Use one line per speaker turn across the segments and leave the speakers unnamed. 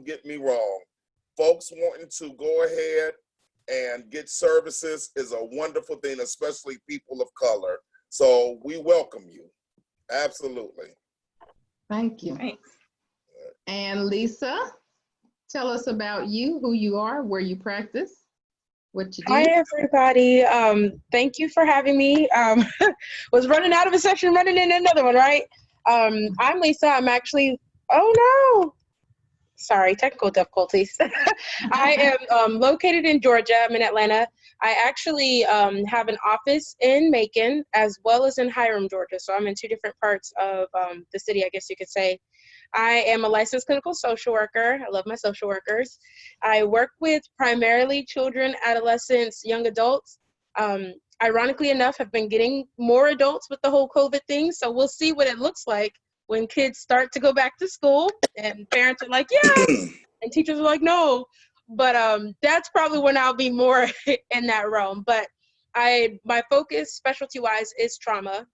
get me wrong. Folks wanting to go ahead and get services is a wonderful thing, especially people of color. So we welcome you. Absolutely.
Thank you.
Thanks.
And Lisa, tell us about you, who you are, where you practice, what you do.
Hi, everybody. Thank you for having me. Was running out of a section, running in another one, right? I'm Lisa. I'm actually, oh no. Sorry, technical difficulties. I am located in Georgia. I'm in Atlanta. I actually have an office in Macon as well as in Hiram, Georgia. So I'm in two different parts of the city, I guess you could say. I am a licensed clinical social worker. I love my social workers. I work with primarily children, adolescents, young adults. Ironically enough, I've been getting more adults with the whole COVID thing. So we'll see what it looks like when kids start to go back to school and parents are like, yeah, and teachers are like, no. But that's probably when I'll be more in that realm. But my focus specialty-wise is trauma.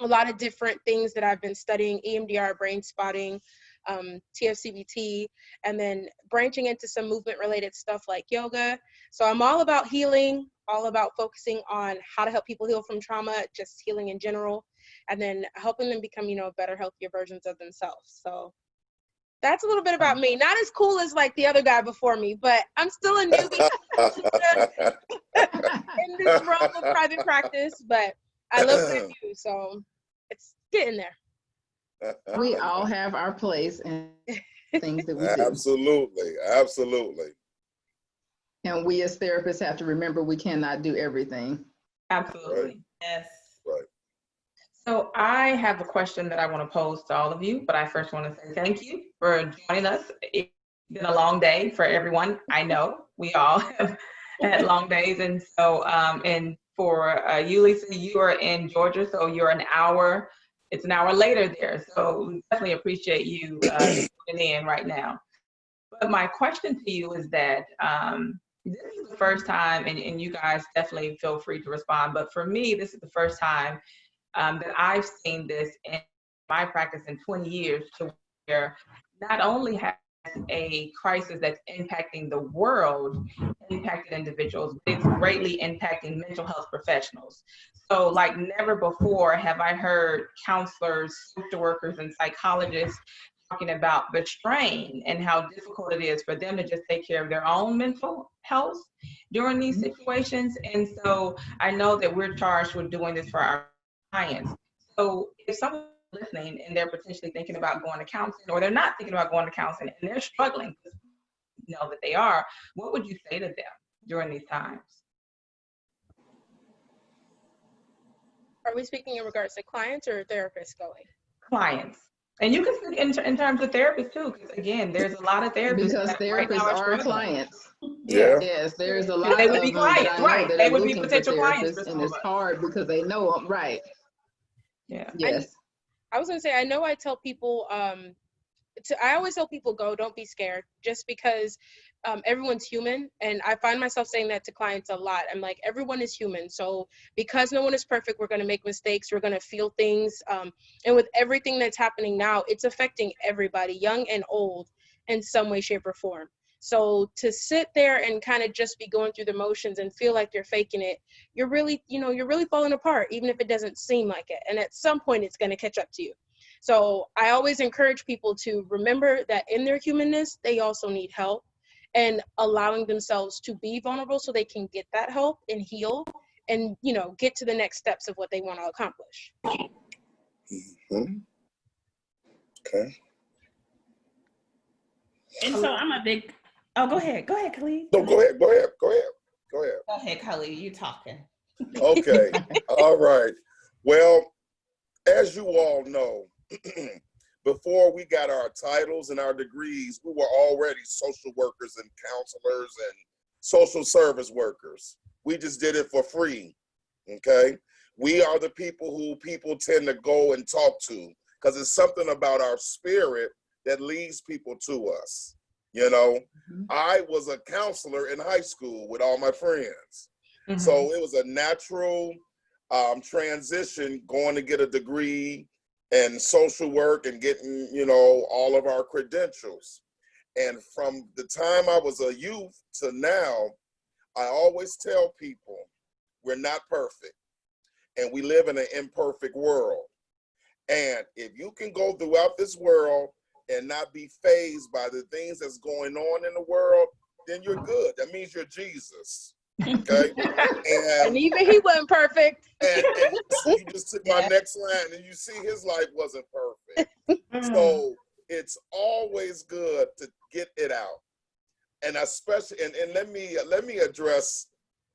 A lot of different things that I've been studying, EMDR, brain spotting, TFCBT, and then branching into some movement-related stuff like yoga. So I'm all about healing, all about focusing on how to help people heal from trauma, just healing in general, and then helping them become, better, healthier versions of themselves. So that's a little bit about me. Not as cool as like the other guy before me, but I'm still a newbie in this realm of private practice, but I love what I do, so it's getting there.
We all have our place and things that we do.
Absolutely, absolutely.
And we as therapists have to remember we cannot do everything.
Absolutely.
Right.
Yes.
Right.
So I have a question that I want to pose to all of you, but I first want to say thank you for joining us. It's been a long day for everyone. I know we all have had long days. And so, and for you, Lisa, you are in Georgia, so you're it's an hour later there. So we definitely appreciate you tuning in right now. But my question to you is that this is the first time, and you guys definitely feel free to respond, but for me, this is the first time that I've seen this in my practice in 20 years, to where not only has a crisis that's impacting the world, impacted individuals, but it's greatly impacting mental health professionals. So like never before have I heard counselors, social workers, and psychologists talking about the strain and how difficult it is for them to just take care of their own mental health during these situations. And so I know that we're charged with doing this for our clients. So if someone's listening and they're potentially thinking about going to counseling, or they're not thinking about going to counseling and they're struggling to know that they are, what would you say to them during these times?
Are we speaking in regards to clients or therapists going?
Clients. And you can speak in terms of therapists too, because again, there's a lot of therapists.
Because therapists are clients.
Yeah.
Yes, there's a lot
they
of
would be
them
clients,
that I know
right?
that
They
are
would be
looking for
potential clients
therapists,
for
and it's hard because they know them, right?
Yeah.
Yes.
I was gonna say, I know I tell people, I always tell people go, don't be scared, just because everyone's human. And I find myself saying that to clients a lot. I'm like, everyone is human. So because no one is perfect, we're going to make mistakes. We're going to feel things. And with everything that's happening now, it's affecting everybody, young and old, in some way, shape, or form. So to sit there and kind of just be going through the motions and feel like you're faking it, you're really falling apart, even if it doesn't seem like it. And at some point, it's going to catch up to you. So I always encourage people to remember that in their humanness, they also need help, and allowing themselves to be vulnerable so they can get that help and heal and, get to the next steps of what they want to accomplish.
Mm-hmm. Okay.
And so I'm a big, go ahead, Khalid.
No, go ahead.
Go ahead, Khalid, you talking.
Okay. All right. Well, as you all know, before we got our titles and our degrees, we were already social workers and counselors and social service workers. We just did it for free, okay? We are the people who people tend to go and talk to because it's something about our spirit that leads people to us, Mm-hmm. I was a counselor in high school with all my friends. Mm-hmm. So it was a natural transition going to get a degree and social work and getting, all of our credentials. And from the time I was a youth to now, I always tell people we're not perfect and we live in an imperfect world. And if you can go throughout this world and not be fazed by the things that's going on in the world, then you're good. That means you're Jesus. Okay?
And even he wasn't perfect.
And you just took my next line, and you see his life wasn't perfect. So it's always good to get it out. And especially, and let me address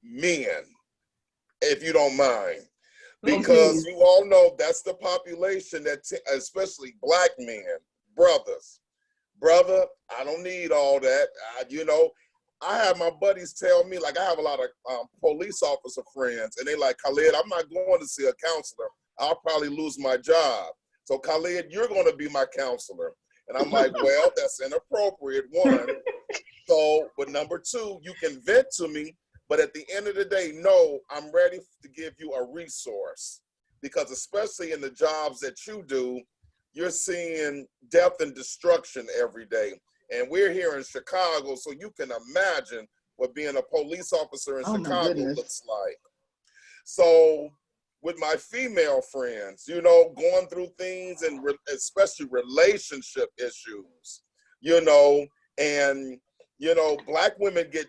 men, if you don't mind. Because you all know that's the population that, especially Black men, brothers. Brother, I don't need all that. I have my buddies tell me, like, I have a lot of police officer friends, and they like, Khalid, I'm not going to see a counselor. I'll probably lose my job. So Khalid, you're going to be my counselor. And I'm like, well, that's inappropriate, one. So, but number two, you can vent to me, but at the end of the day, no, I'm ready to give you a resource. Because especially in the jobs that you do, you're seeing death and destruction every day. And we're here in Chicago, so you can imagine what being a police officer in Chicago looks like. So with my female friends, going through things and especially relationship issues, and, Black women get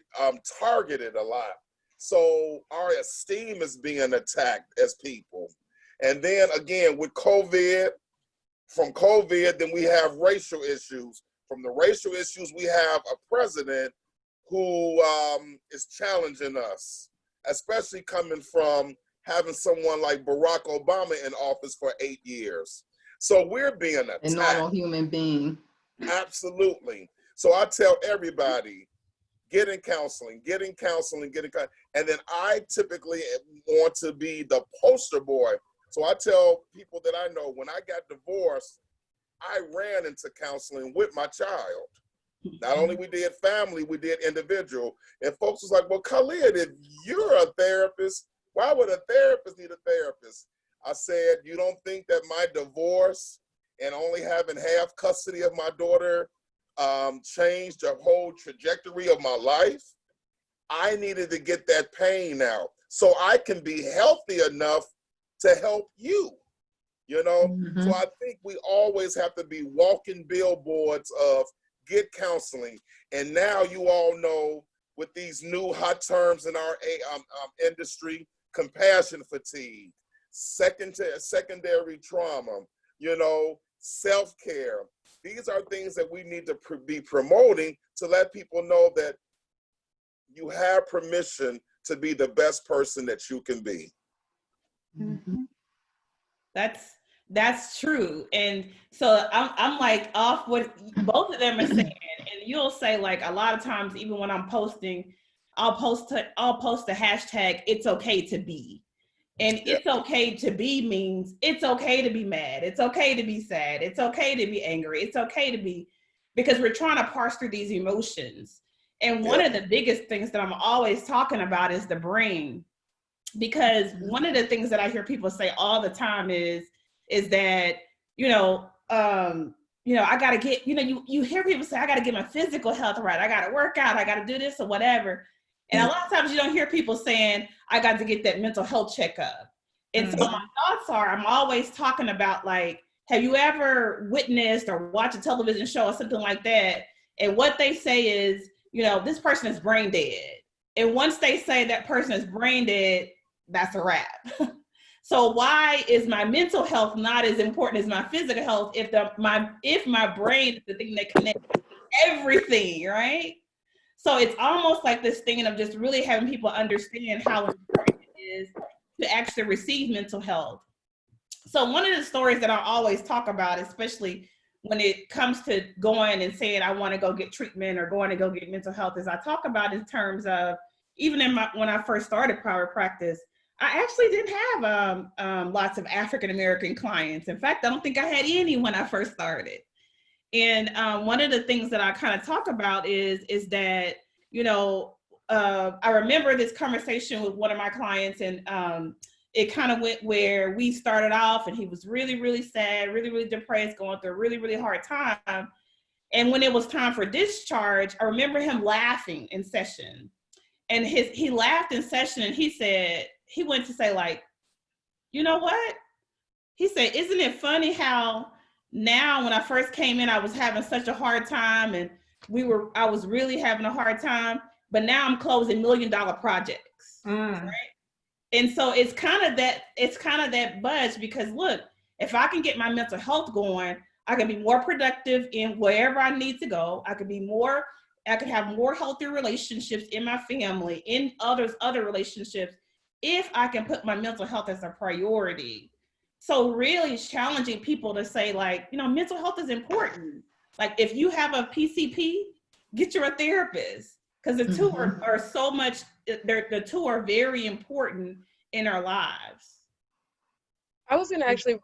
targeted a lot. So our esteem is being attacked as people. And then again, with COVID, then we have racial issues. From the racial issues, we have a president who is challenging us, especially coming from having someone like Barack Obama in office for 8 years. So we're being attacked.
A normal human being.
Absolutely. So I tell everybody, get in counseling. And then I typically want to be the poster boy. So I tell people that I know, when I got divorced, I ran into counseling with my child. Not only we did family, we did individual. And folks was like, well, Khalid, if you're a therapist, why would a therapist need a therapist? I said, you don't think that my divorce and only having half custody of my daughter changed the whole trajectory of my life? I needed to get that pain out so I can be healthy enough to help you. So I think we always have to be walking billboards of get counseling. And now you all know, with these new hot terms in our industry, compassion fatigue, secondary trauma, self-care. These are things that we need to be promoting to let people know that you have permission to be the best person that you can be.
Mm-hmm. That's true. And so I'm like off what both of them are saying. And you'll say, like, a lot of times, even when I'm posting, I'll post the hashtag it's okay to be. And it's okay to be means it's okay to be mad. It's okay to be sad. It's okay to be angry. It's okay to be, because we're trying to parse through these emotions. And one of the biggest things that I'm always talking about is the brain. Because one of the things that I hear people say all the time is that, I got to get, you hear people say, I got to get my physical health right. I got to work out. I got to do this or whatever. And a lot of times you don't hear people saying, I got to get that mental health checkup. And so my thoughts are, I'm always talking about, like, have you ever witnessed or watched a television show or something like that? And what they say is, this person is brain dead. And once they say that person is brain dead, that's a wrap. So why is my mental health not as important as my physical health if my brain is the thing that connects everything, right? So it's almost like this thing of just really having people understand how important it is to actually receive mental health. So one of the stories that I always talk about, especially when it comes to going and saying I want to go get treatment or going to go get mental health, is I talk about in terms of, even when I first started private practice, I actually didn't have lots of African-American clients. In fact, I don't think I had any when I first started. And one of the things that I kind of talk about is that, I remember this conversation with one of my clients, and it kind of went where we started off and he was really, really sad, really, really depressed, going through a really, really hard time. And when it was time for discharge, I remember him laughing in session. And he laughed in session, and he said, he went to say, like, you know what? He said, isn't it funny how now when I first came in, I was having such a hard time, and I was really having a hard time, but now I'm closing $1 million projects. Right? And so it's kind of that budge, because look, if I can get my mental health going, I can be more productive in wherever I need to go. I can have more healthy relationships in my family, in other relationships, if I can put my mental health as a priority. So really challenging people to say, like, you know, mental health is important. Like, if you have a PCP, get you a therapist, because the two are so much, the two are very important in our lives.
I was going to actually,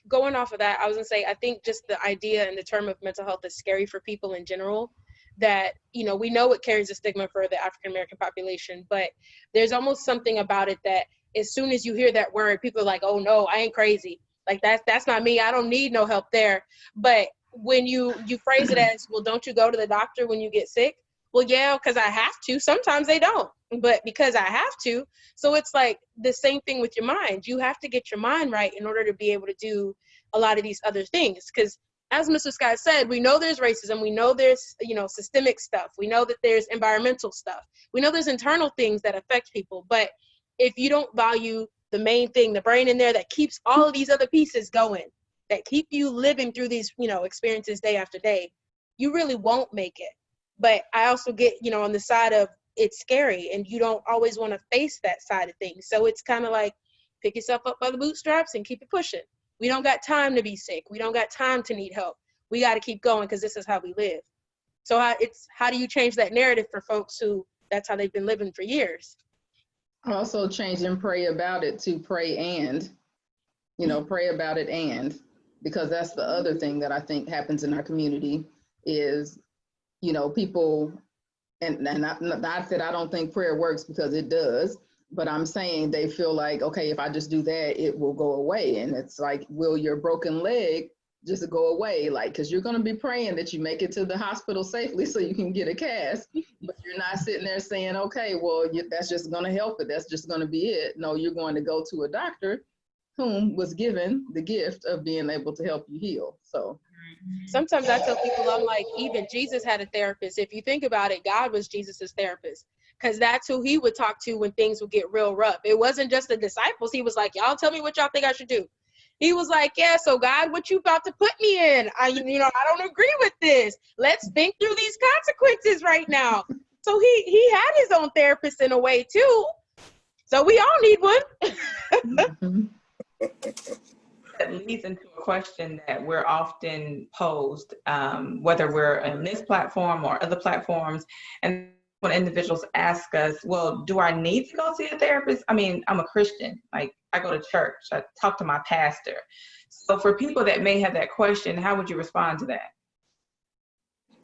going off of that, I was going to say, I think just the idea and the term of mental health is scary for people in general, that, you know, we know it carries a stigma for the African-American population, but there's almost something about it that as soon as you hear that word, people are like, oh no, I ain't crazy. Like, that's not me. I don't need no help there. But when you phrase it as, well, don't you go to the doctor when you get sick? Well, yeah, because I have to. Sometimes they don't, but because I have to. So it's like the same thing with your mind. You have to get your mind right in order to be able to do a lot of these other things. Because as Mr. Scott said, we know there's racism. We know there's, you know, systemic stuff. We know that there's environmental stuff. We know there's internal things that affect people. But if you don't value the main thing, the brain in there that keeps all of these other pieces going, that keep you living through these, you know, experiences day after day, you really won't make it. But I also get, you know, on the side of it's scary and you don't always want to face that side of things. So it's kind of like pick yourself up by the bootstraps and keep it pushing. We don't got time to be sick. We don't got time to need help. We got to keep going because this is how we live. So how do you change that narrative for folks who that's how they've been living for years?
Also change and pray about it to pray and, you know, pray about it and, because that's the other thing that I think happens in our community is, you know, people, and not that I don't think prayer works, because it does, but I'm saying they feel like, okay, if I just do that, it will go away. And it's like, will your broken leg just go away? Like, because you're going to be praying that you make it to the hospital safely so you can get a cast, but you're not sitting there saying, okay, well, that's just going to help it. That's just going to be it. No, you're going to go to a doctor whom was given the gift of being able to help you heal. So
sometimes I tell people, I'm like, even Jesus had a therapist. If you think about it, God was Jesus's therapist, because that's who he would talk to when things would get real rough. It wasn't just the disciples. He was like, y'all tell me what y'all think I should do. He was like, yeah, so God, what you about to put me in? I don't agree with this. Let's think through these consequences right now. So he had his own therapist in a way too. So we all need one.
That leads into a question that we're often posed, whether we're on this platform or other platforms. And when individuals ask us, well, do I need to go see a therapist? I mean, I'm a Christian. Like, I go to church. I talk to my pastor. So for people that may have that question, how would you respond to that?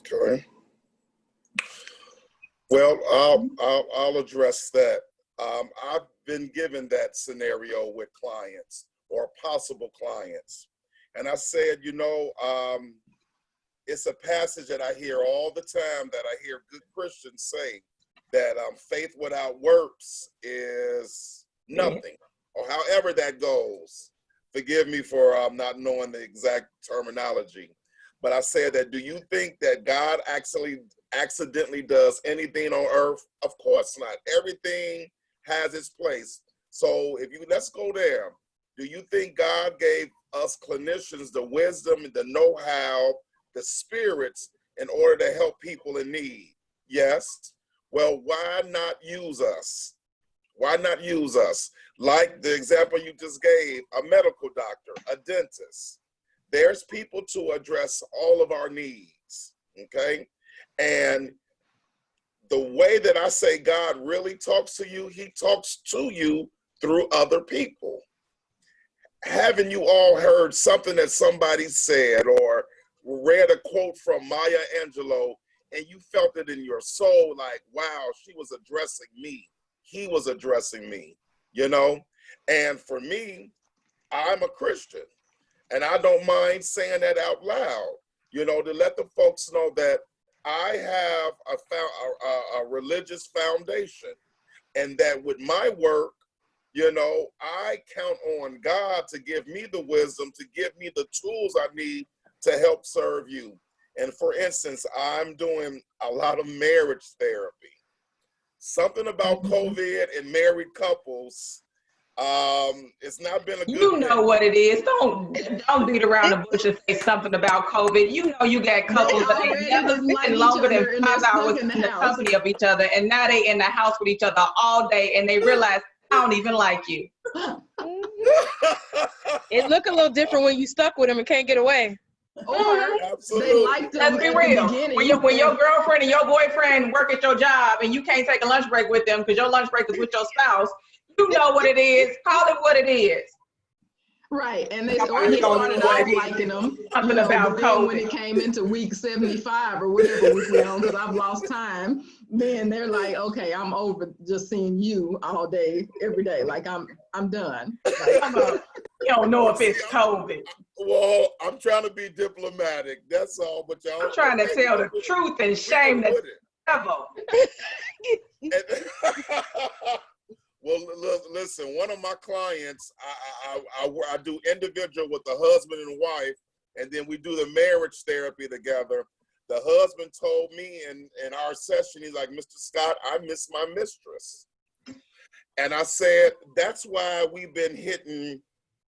Okay. Well, I'll address that. I've been given that scenario with clients or possible clients. And I said, you know, it's a passage that I hear all the time, that I hear good Christians say, that faith without works is nothing, or however that goes. Forgive me for not knowing the exact terminology. But I said that, do you think that God accidentally does anything on earth? Of course not. Everything has its place. So let's go there. Do you think God gave us clinicians the wisdom, the know-how, the spirits in order to help people in need? Yes. Well, why not use us? Why not use us? Like the example you just gave, a medical doctor, a dentist. There's people to address all of our needs, okay? And the way that I say God really talks to you, he talks to you through other people. Haven't you all heard something that somebody said or read a quote from Maya Angelou and you felt it in your soul, like, wow, she was addressing me. He was addressing me, you know? And for me, I'm a Christian and I don't mind saying that out loud. you know, to let the folks know that I have a religious foundation, and that with my work, you know, I count on God to give me the wisdom, to give me the tools I need to help serve you. And for instance, I'm doing a lot of marriage therapy. Something about COVID and married couples, it's not been a good
You know
thing.
what it is. Don't beat around the bush and say something about COVID. You know you got couples that ain't never spend longer than 5 hours in the company of each other, and now they in the house with each other all day, and they realize I don't even like you.
It look a little different when you stuck with them and can't get away.
Or
Absolutely.
they liked them
Let's be
at
real.
the beginning.
When your girlfriend and your boyfriend work at your job and you can't take a lunch break with them because your lunch break is with your spouse, you know what it is. Call it what it is.
Right, and they started off liking them.
Something about
but then
COVID.
when it came into week 75 or whatever week we're on, because I've lost time, then they're like, okay, I'm over just seeing you all day, every day. Like I'm done. Like,
You don't know if it's COVID.
Well, I'm trying to be diplomatic. That's all. But y'all,
I'm trying to tell the truth and shame the devil.
Well, listen, one of my clients, I do individual with the husband and wife, and then we do the marriage therapy together. The husband told me in our session, he's like, Mr. Scott, I miss my mistress. And I said, that's why we've been hitting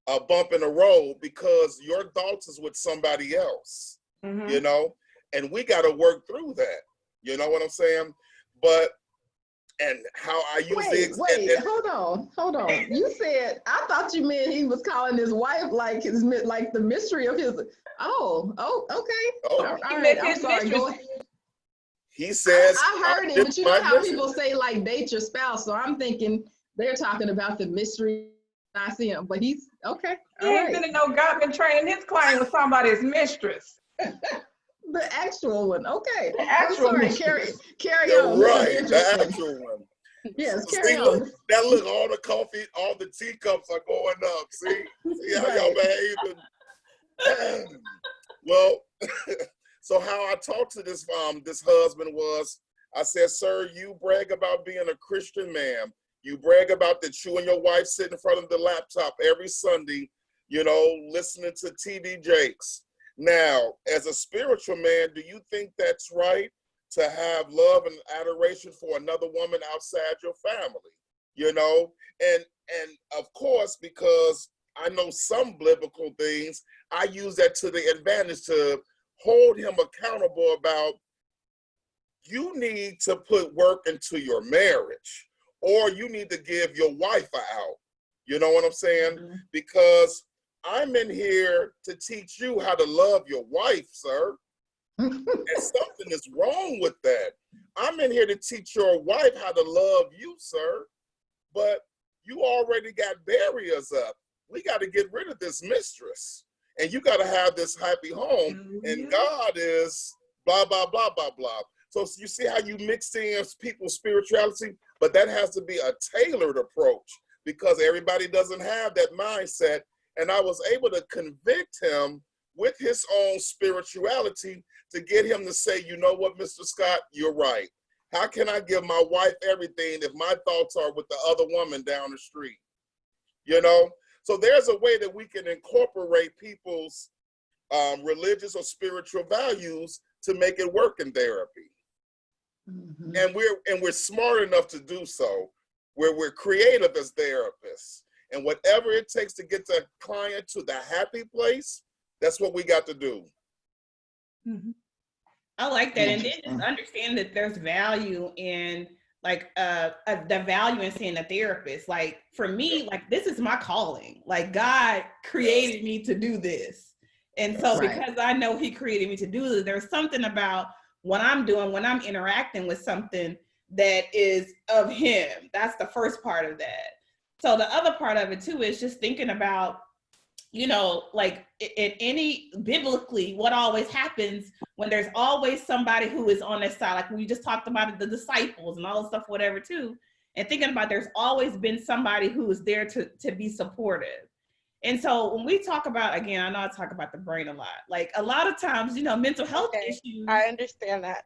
a bump in the road, because your thoughts is with somebody else, you know, and we got to work through that. You know what I'm saying? But, and how I use
hold on. You said, I thought you meant he was calling his wife like the mystery of his. Oh, okay.
Oh,
all right. I'm sorry.
He says,
I heard it, but you know how people say like date your spouse. So I'm thinking they're talking about the mystery. I see him, but he's okay.
He ain't been in no government training. His client was somebody's mistress.
The actual one, okay.
The actual
sorry,
mistress.
carry
You're
on.
right, the actual one.
Yes,
See,
carry
look,
on.
that look, all the coffee, all the teacups are going up. See how y'all behaving. Well, so how I talked to this husband was, I said, sir, you brag about being a Christian man. You brag about that you and your wife sit in front of the laptop every Sunday, you know, listening to TD Jakes. Now, as a spiritual man, do you think that's right to have love and adoration for another woman outside your family? You know, and of course, because I know some biblical things, I use that to the advantage to hold him accountable about, you need to put work into your marriage, or you need to give your wife an out. You know what I'm saying? Because I'm in here to teach you how to love your wife, sir. And something is wrong with that. I'm in here to teach your wife how to love you, sir. But you already got barriers up. We got to get rid of this mistress. And you got to have this happy home. And God is blah, blah, blah, blah, blah. So you see how you mix in people's spirituality? But that has to be a tailored approach, because everybody doesn't have that mindset. And I was able to convict him with his own spirituality to get him to say, you know what, Mr. Scott, you're right. How can I give my wife everything if my thoughts are with the other woman down the street? You know? So there's a way that we can incorporate people's religious or spiritual values to make it work in therapy. And we're smart enough to do so, where we're creative as therapists. And whatever it takes to get the client to the happy place, that's what we got to do.
I like that. And then just understand that there's value in the value in seeing a therapist. Like for me, like this is my calling. Like God created me to do this. And so because I know he created me to do this, there's something about what I'm doing when I'm interacting with something that is of him. That's the first part of that. So the other part of it too is just thinking about, you know, like in any biblically, what always happens when there's always somebody who is on their side, like we just talked about the disciples and all the stuff, whatever too, and thinking about there's always been somebody who is there to be supportive. And so when we talk about, again, I know I talk about the brain a lot. Like a lot of times, mental health issues.
I understand that.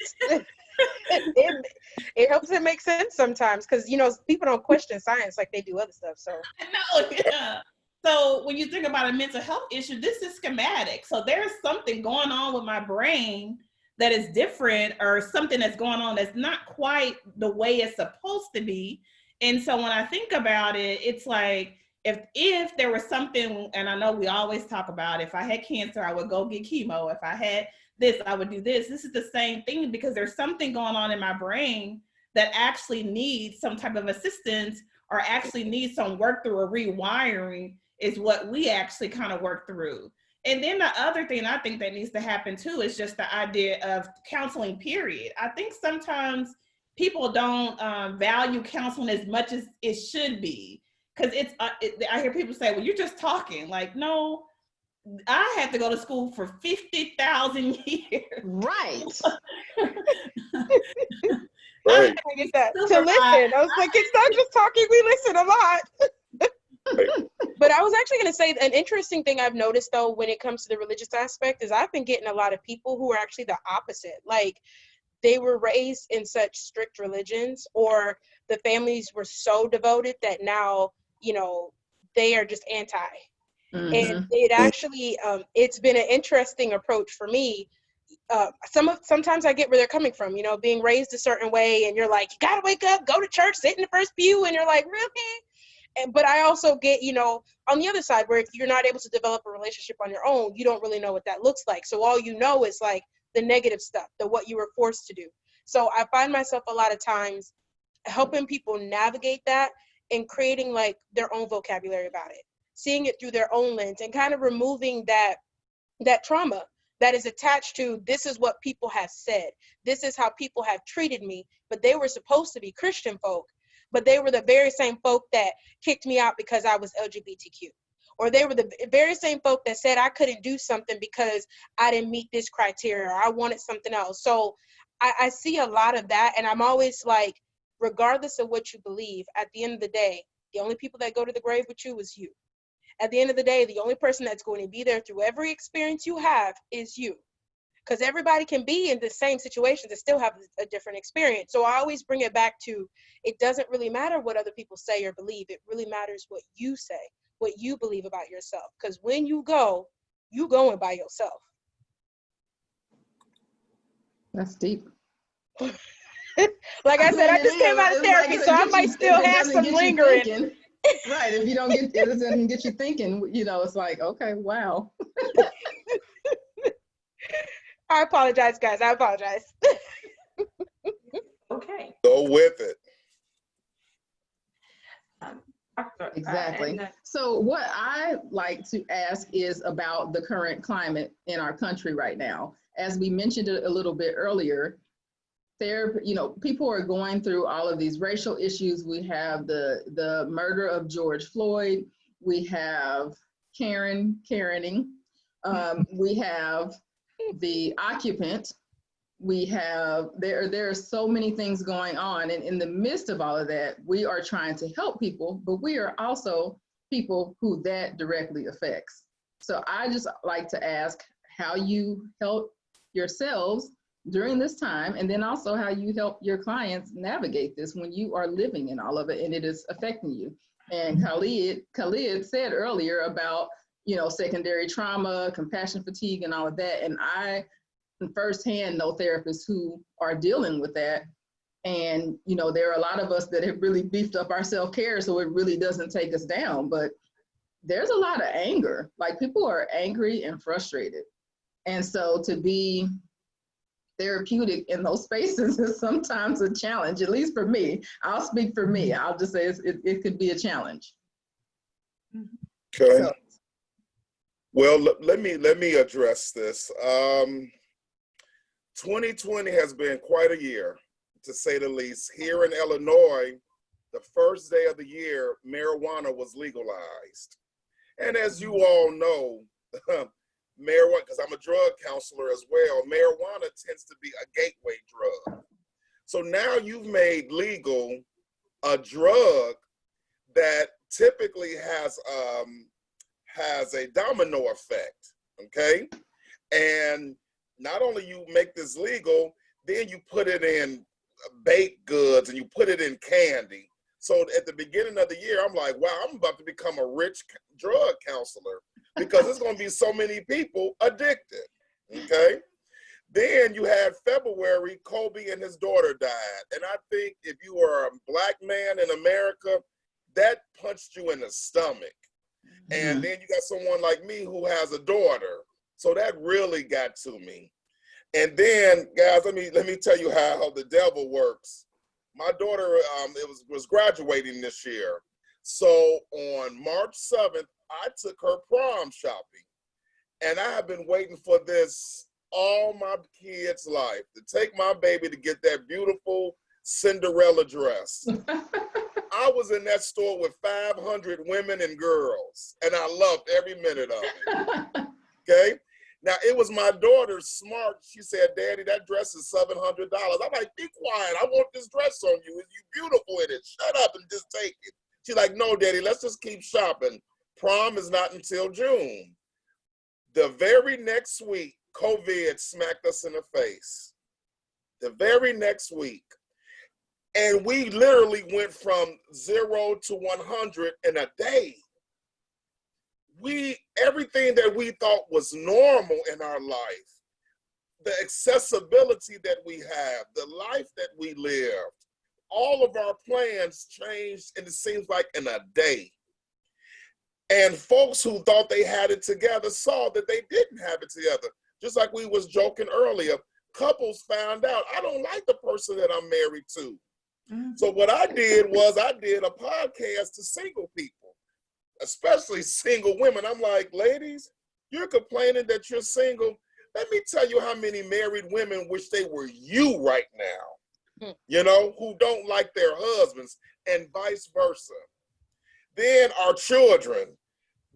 it helps it make sense sometimes because, people don't question science like they do other stuff. So
I know, yeah. So when you think about a mental health issue, this is schematic. So there's something going on with my brain that is different, or something that's going on that's not quite the way it's supposed to be. And so when I think about it, it's like, if there was something, and I know we always talk about, if I had cancer, I would go get chemo. If I had this, I would do this. This is the same thing, because there's something going on in my brain that actually needs some type of assistance, or actually needs some work through or rewiring, is what we actually kind of work through. And then the other thing I think that needs to happen too is just the idea of counseling, period. I think sometimes people don't value counseling as much as it should be. Because I hear people say, well, you're just talking. Like, no, I have to go to school for 50,000 years.
Right.
Right.
I get that. To listen. I was like, it's not just talking, we listen a lot. But I was actually going to say, an interesting thing I've noticed, though, when it comes to the religious aspect, is I've been getting a lot of people who are actually the opposite. Like, they were raised in such strict religions, or the families were so devoted that now, they are just anti.
Mm-hmm.
And it actually, it's been an interesting approach for me. Sometimes I get where they're coming from, being raised a certain way, and you're like, you gotta wake up, go to church, sit in the first pew, and you're like, really? But I also get, on the other side, where if you're not able to develop a relationship on your own, you don't really know what that looks like. So all you know is like the negative stuff, what you were forced to do. So I find myself a lot of times helping people navigate that and creating like their own vocabulary about it, seeing it through their own lens, and kind of removing that trauma that is attached to, this is what people have said, this is how people have treated me, but they were supposed to be Christian folk, but they were the very same folk that kicked me out because I was LGBTQ. Or they were the very same folk that said I couldn't do something because I didn't meet this criteria, or I wanted something else. So I see a lot of that, and I'm always like, regardless of what you believe, at the end of the day, the only people that go to the grave with you is you. At the end of the day, the only person that's going to be there through every experience you have is you. Because everybody can be in the same situations and still have a different experience. So I always bring it back to, it doesn't really matter what other people say or believe. It really matters what you say, what you believe about yourself. Because when you going by yourself.
That's deep.
Like I said, I just came out of therapy, so I might still have some lingering.
Right, if you don't get, it doesn't get you thinking, it's like, okay, wow.
I apologize, guys, I apologize.
Okay.
Go with it.
Exactly. So what I like to ask is about the current climate in our country right now. As we mentioned it a little bit earlier, people are going through all of these racial issues. We have the murder of George Floyd. We have Karening. We have the occupant. We have, there are so many things going on. And in the midst of all of that, we are trying to help people, but we are also people who that directly affects. So I just like to ask how you help yourselves during this time, and then also how you help your clients navigate this when you are living in all of it and it is affecting you. And Khalid said earlier about, secondary trauma, compassion fatigue, and all of that. And I firsthand know therapists who are dealing with that. And, there are a lot of us that have really beefed up our self-care, so it really doesn't take us down. But there's a lot of anger. Like, people are angry and frustrated. And so to be therapeutic in those spaces is sometimes a challenge, at least for me. I'll speak for me. I'll just say it could be a challenge.
Okay. So. Well, let me address this. 2020 has been quite a year, to say the least. Here in Illinois, the first day of the year, marijuana was legalized. And as you all know, marijuana, because I'm a drug counselor as well, marijuana tends to be a gateway drug. So now you've made legal a drug that typically has has a domino effect, okay? And not only you make this legal, then you put it in baked goods and you put it in candy. So at the beginning of the year, I'm like, wow, I'm about to become a rich drug counselor because there's going to be so many people addicted, okay? Then you had February, Kobe and his daughter died. And I think if you are a Black man in America, that punched you in the stomach. And then you got someone like me who has a daughter. So that really got to me. And then, guys, let me tell you how the devil works. My daughter was graduating this year. So on March 7th, I took her prom shopping. And I have been waiting for this all my kids' life, to take my baby to get that beautiful Cinderella dress. I was in that store with 500 women and girls, and I loved every minute of it. Okay? Now, it was my daughter's smart. She said, Daddy, that dress is $700. I'm like, be quiet. I want this dress on you. You're beautiful in it. Shut up and just take it. She's like, no, Daddy, let's just keep shopping. Prom is not until June. The very next week, COVID smacked us in the face. The very next week. And we literally went from 0 to 100 in a day. Everything that we thought was normal in our life, the accessibility that we have, the life that we lived, all of our plans changed, and it seems like in a day. And folks who thought they had it together saw that they didn't have it together. Just like we was joking earlier, couples found out, I don't like the person that I'm married to. So what I did was I did a podcast to single people, especially single women. I'm like, ladies, you're complaining that you're single. Let me tell you how many married women wish they were you right now, you know, who don't like their husbands, and vice versa. Then our children,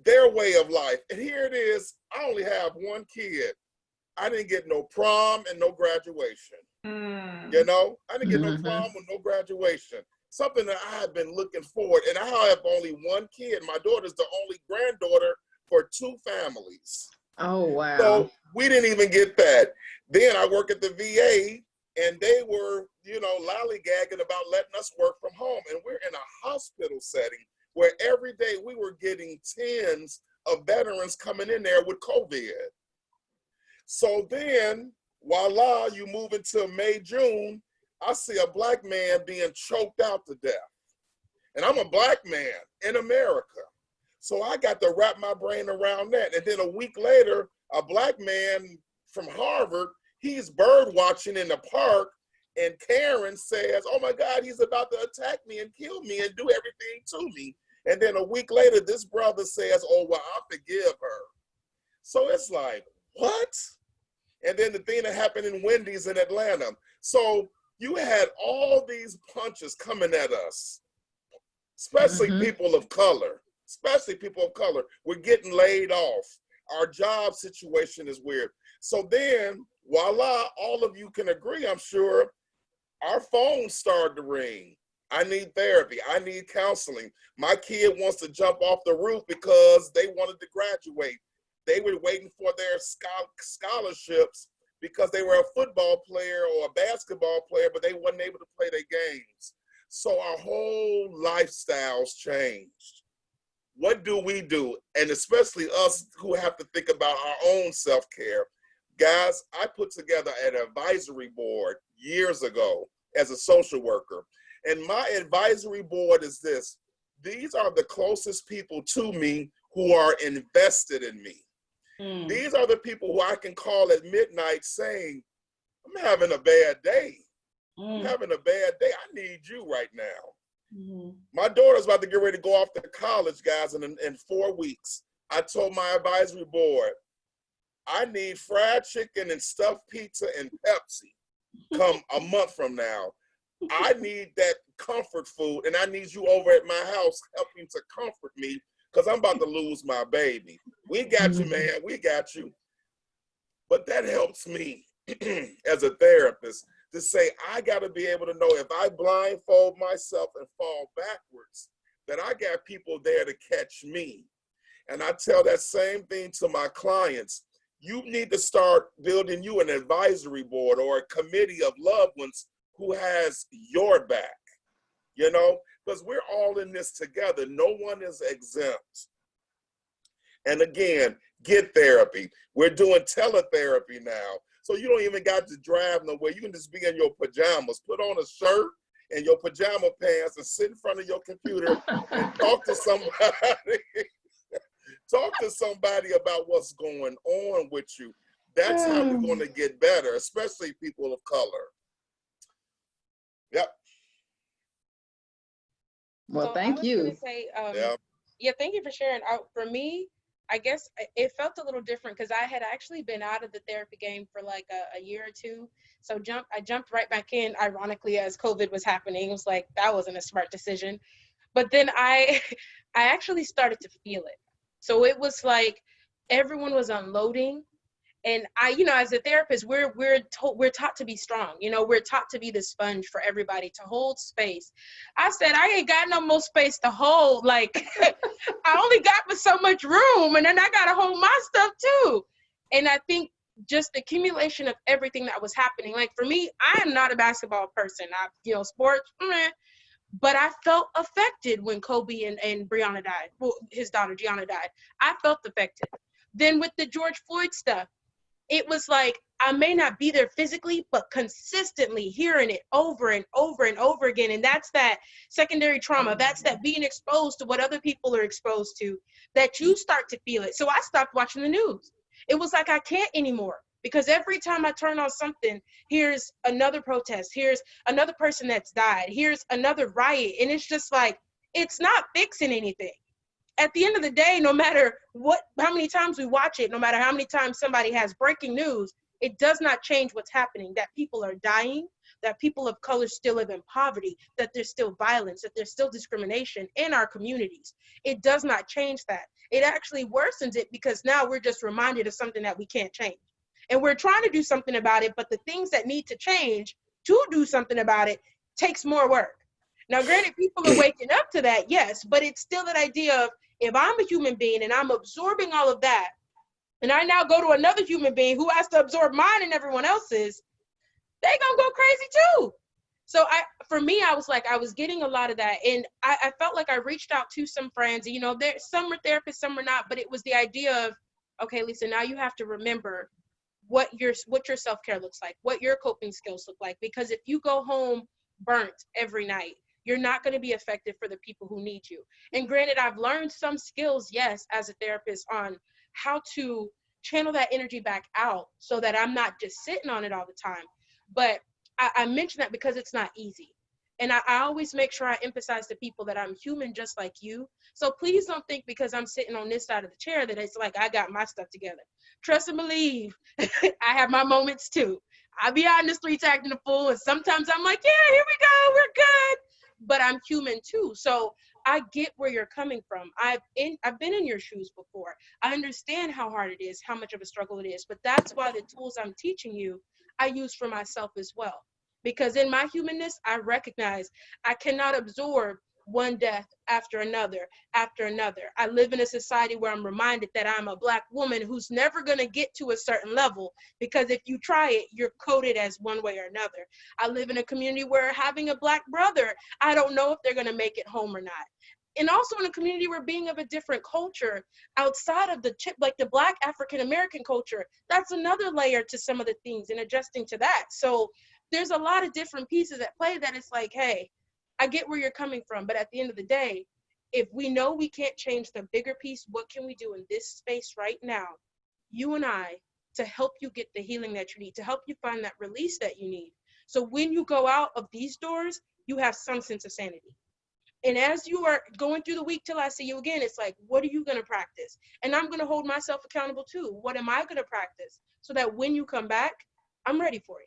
their way of life. And here it is, I only have one kid. I didn't get no prom and no graduation. You know, I didn't get no prom or no graduation. Something that I have been looking forward, and I have only one kid. My daughter's the only granddaughter for 2 families.
Oh, wow.
So we didn't even get that. Then I work at the VA, and they were, you know, lollygagging about letting us work from home. And we're in a hospital setting where every day we were getting tens of veterans coming in there with COVID. So then, voila, you move into May, June, I see a Black man being choked out to death. And I'm a Black man in America. So I got to wrap my brain around that. And then a week later, a Black man from Harvard, he's bird watching in the park, and Karen says, oh my God, he's about to attack me and kill me and do everything to me. And then a week later, this brother says, oh, well, I forgive her. So it's like, what? And then the thing that happened in Wendy's in Atlanta. So you had all these punches coming at us, especially people of color, We're getting laid off. Our job situation is weird. So then, voila, all of you can agree, I'm sure, our phones started to ring. I need therapy. I need counseling. My kid wants to jump off the roof because they wanted to graduate. They were waiting for their scholarships because they were a football player or a basketball player, but they weren't able to play their games. So our whole lifestyles changed. What do we do? And especially us who have to think about our own self-care. Guys, I put together an advisory board years ago as a social worker. And my advisory board is this. These are the closest people to me who are invested in me. These are the people who I can call at midnight saying, I'm having a bad day. I'm having a bad day. I need you right now. My daughter's about to get ready to go off to college, guys, in 4 weeks. I told my advisory board, I need fried chicken and stuffed pizza and Pepsi come a month from now. I need that comfort food, and I need you over at my house helping to comfort me because I'm about to lose my baby. We got you, man. We got you. But that helps me as a therapist to say, I got to be able to know if I blindfold myself and fall backwards, that I got people there to catch me. And I tell that same thing to my clients. You need to start building you an advisory board or a committee of loved ones who has your back, you know, because we're all in this together. No one is exempt. And again, get therapy. We're doing teletherapy now. So you don't even got to drive nowhere. You can just be in your pajamas, put on a shirt and your pajama pants and sit in front of your computer and talk to somebody. Talk to somebody about what's going on with you. That's how we're going to get better, especially people of color. Yep.
Well,
So
thank you.
I was gonna say, yeah, thank you for sharing. For me, I guess it felt a little different because I had actually been out of the therapy game for like a year or two. So I jumped right back in, ironically, as COVID was happening. It was like, that wasn't a smart decision. But then I actually started to feel it. So it was like everyone was unloading. And as a therapist, we're taught to be strong. We're taught to be the sponge for everybody, to hold space. I said, I ain't got no more space to hold. Like, I only got but so much room, and then I got to hold my stuff too. And I think just the accumulation of everything that was happening. Like for me, I am not a basketball person. Sports, but I felt affected when Kobe and Breonna died. Well, his daughter Gianna died. I felt affected. Then with the George Floyd stuff, it was like I may not be there physically, but consistently hearing it over and over and over again. And that's that secondary trauma. That's that being exposed to what other people are exposed to, that you start to feel it. So I stopped watching the news. It was like I can't anymore, because every time I turn on something, here's another protest, here's another person that's died, here's another riot. And it's just like, it's not fixing anything. At the end of the day, no matter how many times we watch it, no matter how many times somebody has breaking news, it does not change what's happening, that people are dying, that people of color still live in poverty, that there's still violence, that there's still discrimination in our communities. It does not change that. It actually worsens it, because now we're just reminded of something that we can't change. And we're trying to do something about it, but the things that need to change to do something about it takes more work. Now, granted, people are waking up to that, yes, but it's still that idea of, if I'm a human being and I'm absorbing all of that, and I now go to another human being who has to absorb mine and everyone else's, they gonna go crazy too. So for me, I was like, I was getting a lot of that. And I felt like I reached out to some friends, some were therapists, some were not, but it was the idea of, okay, Lisa, now you have to remember what your self-care looks like, what your coping skills look like. Because if you go home burnt every night, you're not going to be effective for the people who need you. And granted, I've learned some skills, yes, as a therapist, on how to channel that energy back out so that I'm not just sitting on it all the time. But I mention that because it's not easy. And I always make sure I emphasize to people that I'm human just like you. So please don't think because I'm sitting on this side of the chair that it's like I got my stuff together. Trust and believe, I have my moments too. I be out in the streets acting a fool, and sometimes I'm like, yeah, here we go, we're good. But I'm human too. So I get where you're coming from. I've been in your shoes before. I understand how hard it is, how much of a struggle it is. But that's why the tools I'm teaching you, I use for myself as well. Because in my humanness, I recognize I cannot absorb one death after another, after another. I live in a society where I'm reminded that I'm a Black woman who's never going to get to a certain level, because if you try it, you're coded as one way or another. I live in a community where having a Black brother, I don't know if they're going to make it home or not. And also in a community where being of a different culture outside of the Black African American culture, that's another layer to some of the things and adjusting to that. So there's a lot of different pieces at play that it's like, hey, I get where you're coming from, but at the end of the day, if we know we can't change the bigger piece, what can we do in this space right now, you and I, to help you get the healing that you need, to help you find that release that you need. So when you go out of these doors, you have some sense of sanity. And as you are going through the week till I see you again, it's like, what are you going to practice? And I'm going to hold myself accountable too. What am I going to practice so that when you come back, I'm ready for you?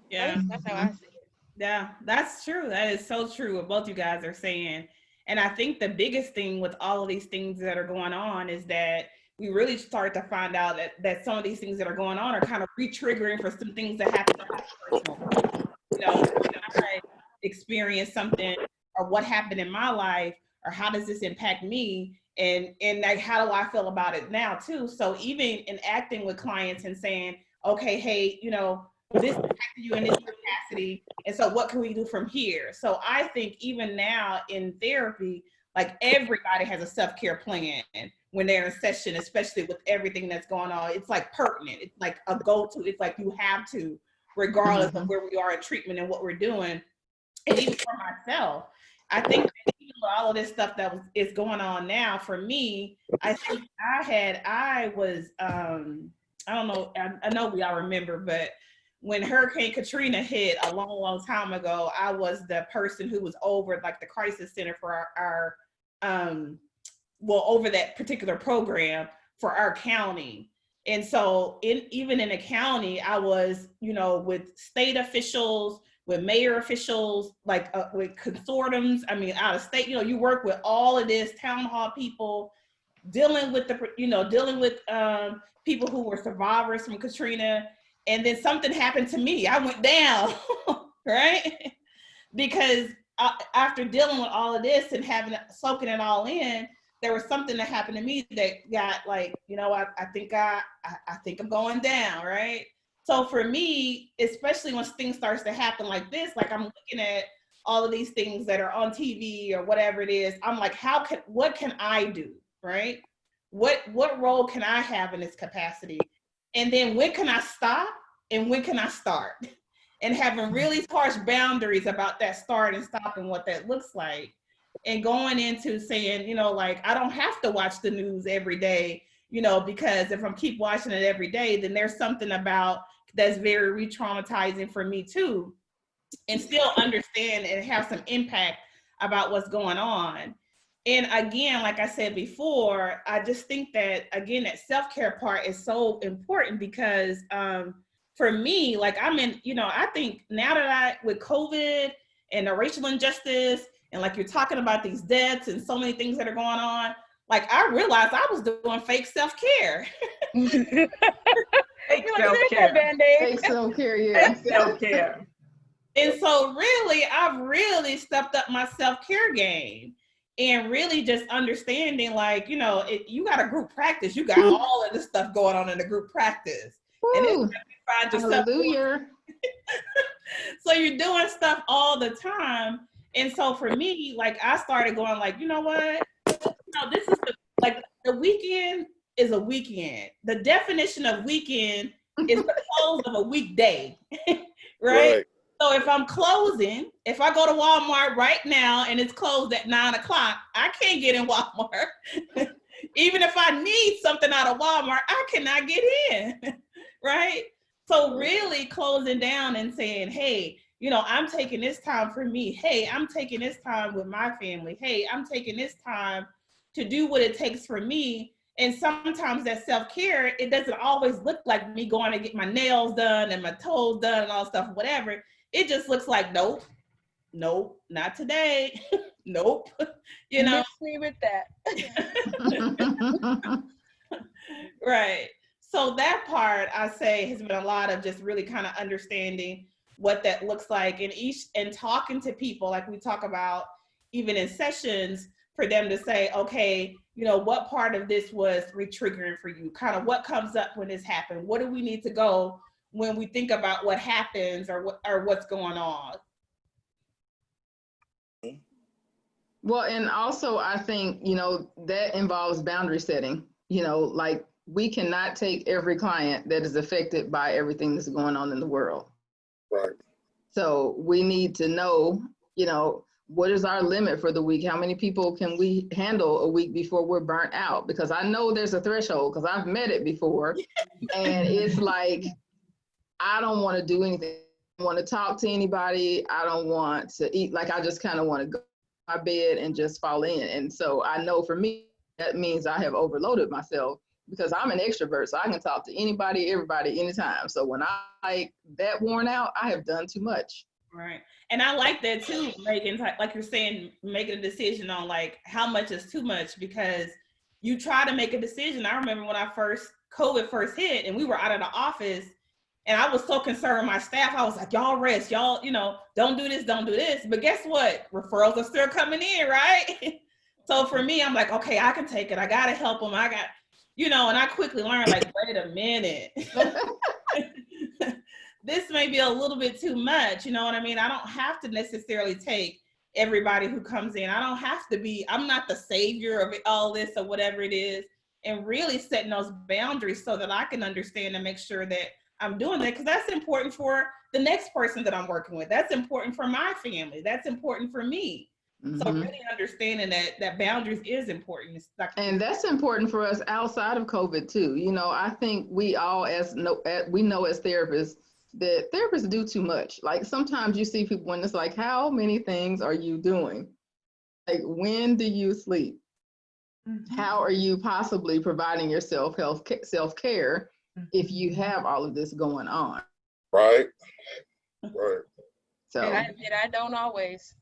Yeah.
Right? That's how I see it.
Yeah, that's true. That is so true what both you guys are saying. And I think the biggest thing with all of these things that are going on is that we really start to find out that some of these things that are going on are kind of re-triggering for some things that happen in my personal. When I experience something or what happened in my life, or how does this impact me? and like, how do I feel about it now too? So even in acting with clients and saying, okay, hey, you know, this impacted you in this capacity, and so what can we do from here? So I think even now in therapy, like everybody has a self-care plan when they're in session, especially with everything that's going on. It's like pertinent. It's like a go-to. It's like you have to, regardless of where we are in treatment and what we're doing. And even for myself, I think that even with all of this stuff that is going on now, for me, I think I was, I don't know, I know we all remember, but when Hurricane Katrina hit a long, long time ago, I was the person who was over like the crisis center for our over that particular program for our county. And so even in the county, I was, you know, with state officials, with mayor officials, like with consortiums, I mean, out of state, you know, you work with all of this town hall people, dealing with people who were survivors from Katrina. And then something happened to me. I went down, right? Because after dealing with all of this and soaking it all in, there was something that happened to me that got like, you know, I think I'm going down, right? So for me, especially when things starts to happen like this, like I'm looking at all of these things that are on TV or whatever it is, I'm like, what can I do, right? What role can I have in this capacity? And then when can I stop and when can I start? And having really harsh boundaries about that start and stop and what that looks like. And going into saying, you know, like, I don't have to watch the news every day, you know, because if I keep watching it every day, then there's something about that's very re-traumatizing for me too. And still understand and have some impact about what's going on. And again, like I said before, I just think that, again, that self-care part is so important because for me, like I'm in, you know, I think now that with COVID and the racial injustice, and like you're talking about these deaths and so many things that are going on, like I realized I was doing fake self-care.
Fake self-care.
Fake self-care, yeah.
Self-care.
And so really, I've really stepped up my self-care game and really just understanding, like, you know, you got a group practice, you got all of this stuff going on in the group practice.
Woo.
And then you find yourself.
Hallelujah.
So you're doing stuff all the time. And so for me, like I started going like, you know what? You know, this is the weekend is a weekend. The definition of weekend is the close of a weekday, right? So if I'm closing, if I go to Walmart right now and it's closed at 9:00, I can't get in Walmart. Even if I need something out of Walmart, I cannot get in, right? So really closing down and saying, hey, you know, I'm taking this time for me. Hey, I'm taking this time with my family. Hey, I'm taking this time to do what it takes for me. And sometimes that self-care, it doesn't always look like me going to get my nails done and my toes done and all stuff, whatever. It just looks like, nope, not today. Nope. You know,
Miss me with that.
Right. So that part, I say, has been a lot of just really kind of understanding what that looks like, and talking to people, like we talk about even in sessions, for them to say, okay, you know, what part of this was re-triggering for you? Kind of what comes up when this happened? What do we need to go when we think about what happens or what's going on?
Well, and also I think, you know, that involves boundary setting. You know, like we cannot take every client that is affected by everything that's going on in the world.
Right.
So we need to know, you know, what is our limit for the week? How many people can we handle a week before we're burnt out? Because I know there's a threshold, because I've met it before. And it's like, I don't want to do anything. I don't want to talk to anybody. I don't want to eat. Like, I just kind of want to go to my bed and just fall in. And so I know for me, that means I have overloaded myself, because I'm an extrovert. So I can talk to anybody, everybody, anytime. So when I like that worn out, I have done too much.
Right. And I like that too, Megan, like you're saying, making a decision on like how much is too much, because you try to make a decision. I remember when COVID first hit and we were out of the office, and I was so concerned with my staff. I was like, y'all rest, y'all, you know, don't do this. But guess what? Referrals are still coming in, right? So for me, I'm like, okay, I can take it. I got to help them. And I quickly learned, like, wait a minute. This may be a little bit too much. You know what I mean? I don't have to necessarily take everybody who comes in. I don't have to be, I'm not the savior of all this or whatever it is. And really setting those boundaries so that I can understand and make sure that I'm doing that, because that's important for the next person that I'm working with. That's important for my family. That's important for me. So really understanding that boundaries is important.
And that's important for us outside of COVID too. You know, I think we all we know as therapists that therapists do too much. Like sometimes you see people when it's like, how many things are you doing? Like, when do you sleep? How are you possibly providing yourself self-care if you have all of this going on?
Right.
So
and I don't always.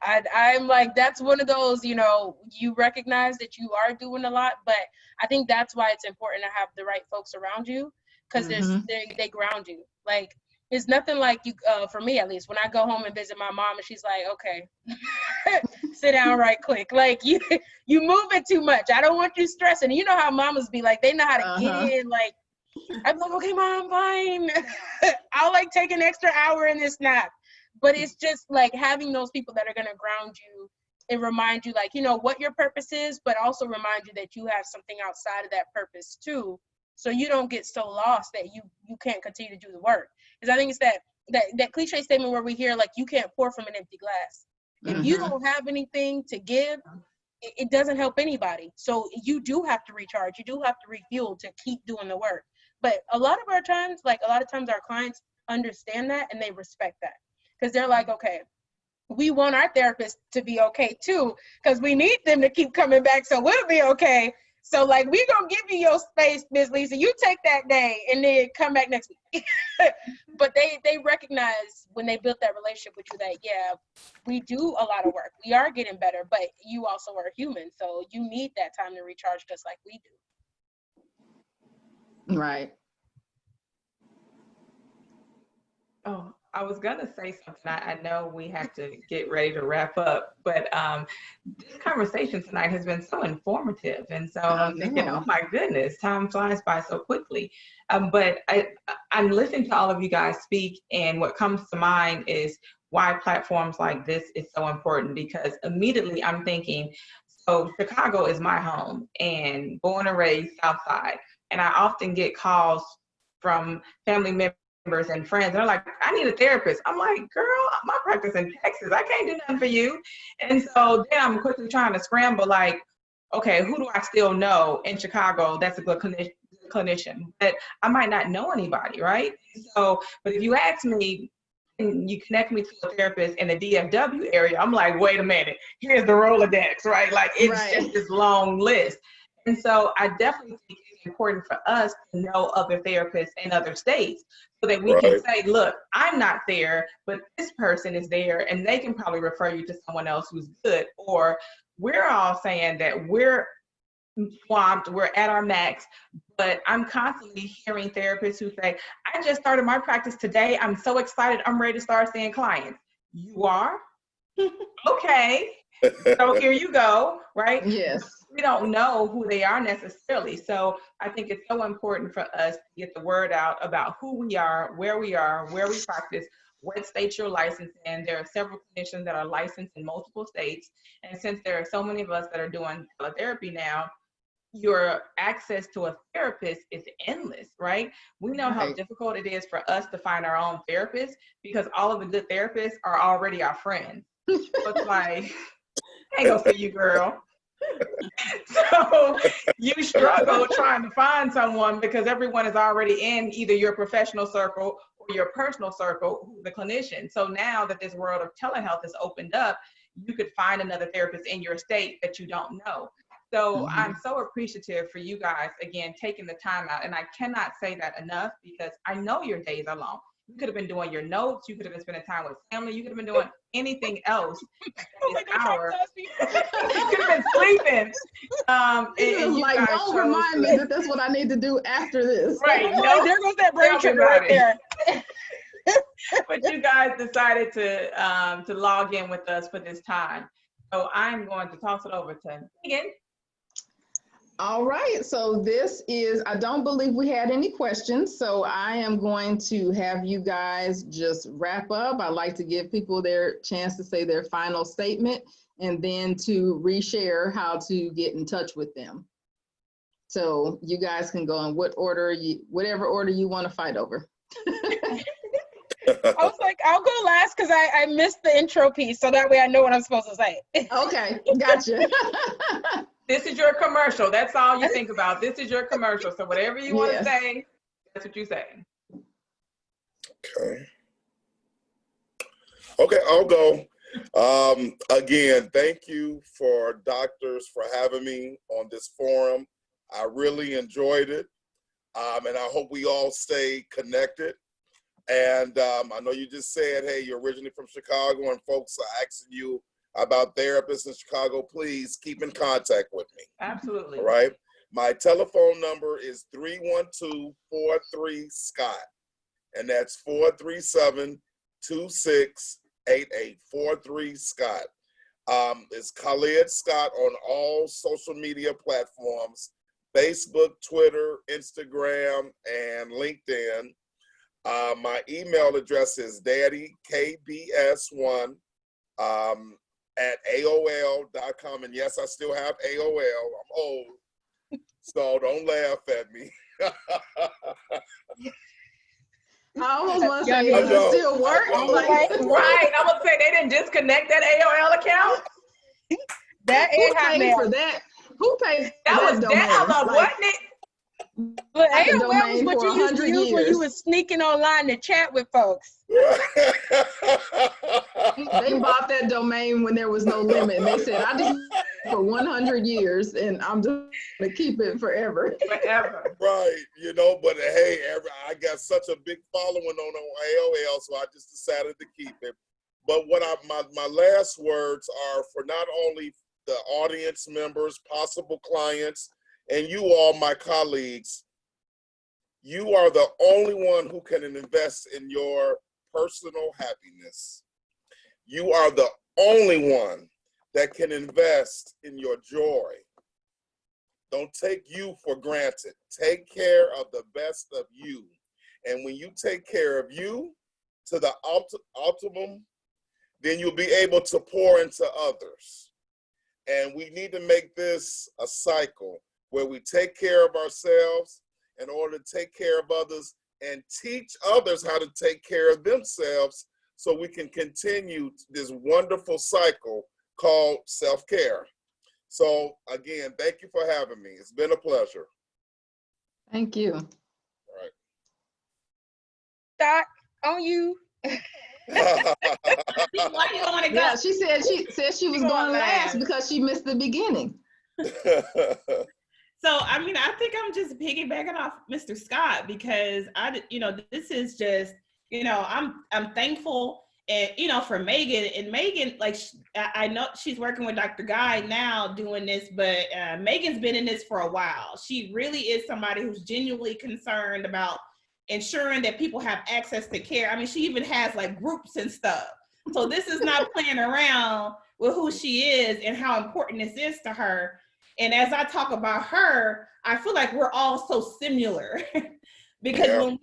I'm like, that's one of those, you know, you recognize that you are doing a lot, but I think that's why it's important to have the right folks around you, because they ground you. Like, it's nothing like you, for me at least, when I go home and visit my mom and she's like, okay, sit down right quick. Like, you move it too much. I don't want you stressing. You know how mamas be like, they know how to get in. Like, I'm like, okay, mom, fine. I'll like take an extra hour in this nap. But it's just like having those people that are going to ground you and remind you, like, you know, what your purpose is, but also remind you that you have something outside of that purpose too. So you don't get so lost that you can't continue to do the work. Because I think it's that cliche statement where we hear, like, you can't pour from an empty glass. If you don't have anything to give, it doesn't help anybody. So you do have to recharge. You do have to refuel to keep doing the work. But a lot of times our clients understand that and they respect that. Because they're like, okay, we want our therapist to be okay too, because we need them to keep coming back so we'll be okay. So like, we gonna give you your space, Miss Lisa. You take that day and then come back next week. But they recognize when they built that relationship with you that, yeah, we do a lot of work. We are getting better, but you also are human. So you need that time to recharge just like we do.
Right.
Oh, I was gonna say something. I know we have to get ready to wrap up, but this conversation tonight has been so informative, and so I'm thinking, oh my goodness, time flies by so quickly. But I'm listening to all of you guys speak, and what comes to mind is why platforms like this is so important. Because immediately I'm thinking, so Chicago is my home, and born and raised South Side, and I often get calls from family members and friends. They're like, I need a therapist. I'm like, girl, my practice in Texas, I can't do nothing for you. And so then I'm quickly trying to scramble, like, okay, who do I still know in Chicago that's a good clinician? But I might not know anybody, right? So, but if you ask me, and you connect me to a therapist in the DFW area, I'm like, wait a minute, here's the Rolodex, right? Like, it's just this long list. And so I definitely think it's important for us to know other therapists in other states so that we can say, look, I'm not there, but this person is there, and they can probably refer you to someone else who's good. Or we're all saying that we're swamped, we're at our max, but I'm constantly hearing therapists who say, I just started my practice today. I'm so excited. I'm ready to start seeing clients. You are? Okay. So here you go, right?
Yes.
We don't know who they are necessarily. So I think it's so important for us to get the word out about who we are, where we practice, what state you're licensed in. There are several clinicians that are licensed in multiple states. And since there are so many of us that are doing teletherapy now, your access to a therapist is endless, right? We know how difficult it is for us to find our own therapist because all of the good therapists are already our friends. So it's like, I ain't gonna see you, girl. So you struggle trying to find someone because everyone is already in either your professional circle or your personal circle, the clinician. So now that this world of telehealth has opened up, you could find another therapist in your state that you don't know. So I'm so appreciative for you guys, again, taking the time out. And I cannot say that enough because I know your days are long. You could have been doing your notes. You could have been spending time with family. You could have been doing anything else. You could have been sleeping. And
like, don't remind me that that's what I need to do after this.
Right.
No, there goes that brain trigger right there.
But you guys decided to log in with us for this time. So I'm going to toss it over to Megan.
All right, so this is, I don't believe we had any questions, so I am going to have you guys just wrap up. I like to give people their chance to say their final statement and then to reshare how to get in touch with them. So you guys can go in whatever order you want to fight over.
I was like, I'll go last because I missed the intro piece, so that way I know what I'm supposed to say.
Okay, gotcha.
This is your commercial. That's all you think about. This is your commercial. So whatever you want to
Yes.
say, that's what you say.
Okay, I'll go. Again, thank you for doctors for having me on this forum. I really enjoyed it. And I hope we all stay connected. And I know you just said, hey, you're originally from Chicago and folks are asking you about therapists in Chicago. Please keep in contact with me.
Absolutely.
All right. My telephone number is 312-43-SCOTT. And that's 437-2688. 43-SCOTT. It's Khalid Scott on all social media platforms, Facebook, Twitter, Instagram, and LinkedIn. My email address is daddykbs1 at AOL.com. And yes, I still have AOL. I'm old, so don't laugh at me.
I almost want to say,
Yeah,
does it still work?
I know.
Like,
Right. I would say they didn't disconnect that AOL account.
That
who
ain't
paid
Hotmail.
for that? Who paid
That
for
was
that domain?
dial-up,
Like,
wasn't it?
But
I had a
AOL was
domain
what
for
you used to
100
use when you
years.
was sneaking online to chat with folks.
They bought that domain when there was no limit. And they said, I just for 100 years and I'm just gonna keep it forever.
Forever.
Right, you know, but hey, I got such a big following on AOL, so I just decided to keep it. But what my last words are for not only the audience members, possible clients, and you all, my colleagues, you are the only one who can invest in your personal happiness. You are the only one that can invest in your joy. Don't take you for granted. Take care of the best of you. And when you take care of you to the optimum, then you'll be able to pour into others. And we need to make this a cycle where we take care of ourselves in order to take care of others and teach others how to take care of themselves so we can continue this wonderful cycle called self-care. So again, thank you for having me. It's been a pleasure.
Thank you.
All right.
Doc, on you.
Why do you want to go?
Yeah, she said she was going last because she missed the beginning.
So, I mean, I think I'm just piggybacking off Mr. Scott because this is just, I'm thankful and, for Megan, and Megan, like, I know she's working with Dr. Guy now doing this, but Megan's been in this for a while. She really is somebody who's genuinely concerned about ensuring that people have access to care. I mean, she even has like groups and stuff. So this is not playing around with who she is and how important this is to her. And as I talk about her, I feel like we're all so similar because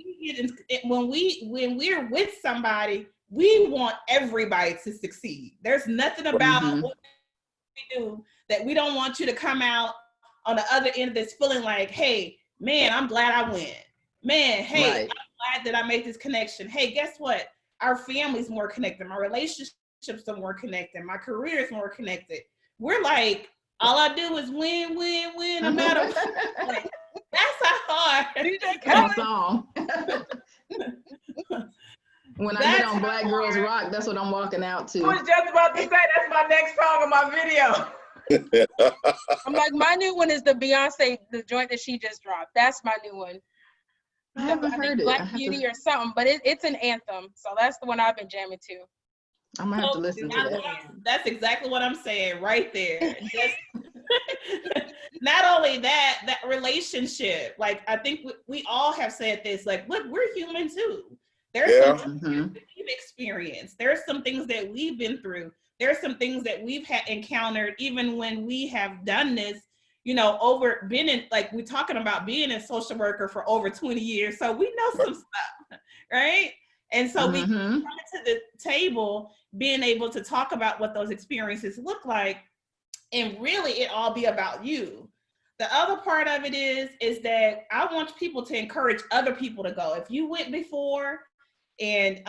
when we're with somebody, we want everybody to succeed. There's nothing about what we do that we don't want you to come out on the other end of this feeling like, hey, man, I'm glad I went. Man, hey, I'm glad that I made this connection. Hey, guess what? Our family's more connected. My relationships are more connected. My career is more connected. We're like, all I do is win, win, win. No matter what. That's how hard.
That song. When I get on Black Girls Rock, that's what I'm walking out to.
I was just about to say that's my next song on my video.
I'm like, my new one is the Beyonce, the joint that she just dropped. That's my new one.
I haven't heard it.
Black Beauty or something, but it's an anthem. So that's the one I've been jamming to.
I'm gonna have to listen to that.
That's exactly what I'm saying right there. Just, not only that relationship, like I think we all have said this, like, look, we're human too. There's some things we've experienced. There's some things that we've been through. there's some things that we've encountered even when we have done this, been in, like we're talking about being a social worker for over 20 years. So we know some stuff, right? And so we come to the table being able to talk about what those experiences look like, and really it all be about you. The other part of it is that I want people to encourage other people to go. If you went before and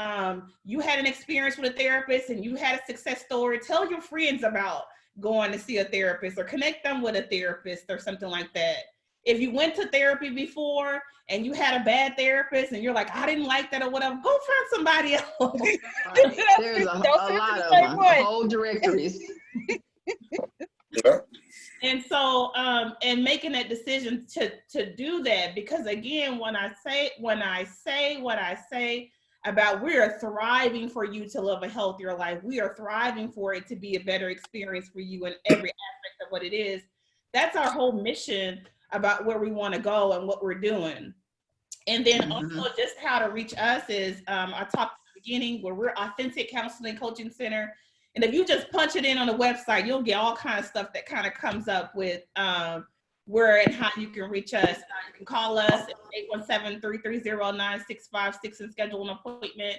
you had an experience with a therapist and you had a success story, tell your friends about going to see a therapist or connect them with a therapist or something like that. If you went to therapy before and you had a bad therapist and you're like, I didn't like that or whatever, go find somebody else.
There's a lot of them, whole directories.
Yeah.
And so, and making that decision to do that, because again, when I say what I say about we are thriving for you to live a healthier life, we are thriving for it to be a better experience for you in every aspect of what it is. That's our whole mission about where we want to go and what we're doing. And then also just how to reach us is, I talked at the beginning where we're Authentic Counseling Coaching Center. And if you just punch it in on the website, you'll get all kinds of stuff that kind of comes up with where and how you can reach us. You can call us at 817-330-9656 and schedule an appointment.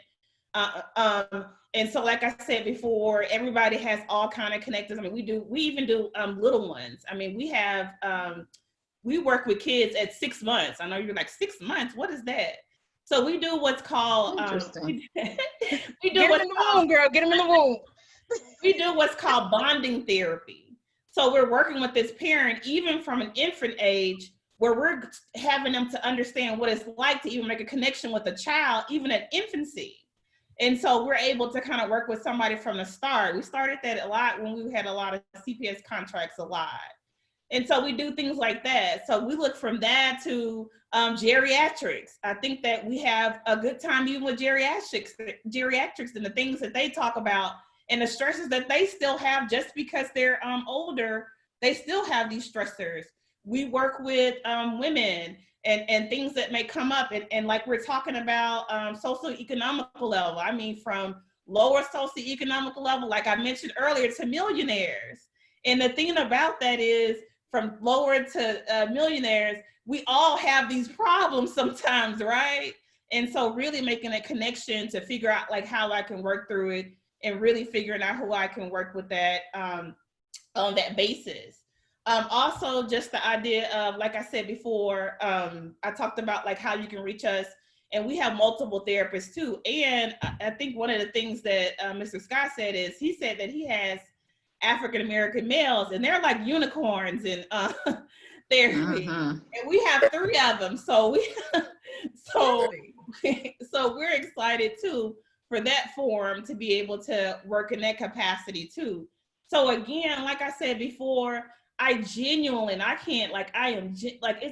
And so, like I said before, everybody has all kind of connectors. I mean, we even do little ones. I mean, we work with kids at 6 months. I know you're like, 6 months, what is that? So we do what's called,
Interesting.
we do
Get them in the womb, girl, get them in the womb.
We do what's called bonding therapy. So we're working with this parent, even from an infant age, where we're having them to understand what it's like to even make a connection with a child, even at infancy. And so we're able to kind of work with somebody from the start. We started that a lot when we had a lot of CPS contracts a lot. And so we do things like that. So we look from that to geriatrics. I think that we have a good time even with geriatrics and the things that they talk about and the stresses that they still have just because they're older, they still have these stressors. We work with women and things that may come up. And like we're talking about socioeconomical level, I mean, from lower socioeconomical level, like I mentioned earlier, to millionaires. And the thing about that is from lower to millionaires, we all have these problems sometimes, right? And so really making a connection to figure out like how I can work through it and really figuring out who I can work with that on that basis. Also, just the idea of, like I said before, I talked about like how you can reach us, and we have multiple therapists too. And I think one of the things that Mr. Scott said is he said that he has African-American males and they're like unicorns in therapy. And we have 3 of them. So we're excited too for that forum to be able to work in that capacity too. So again, like I said before, it's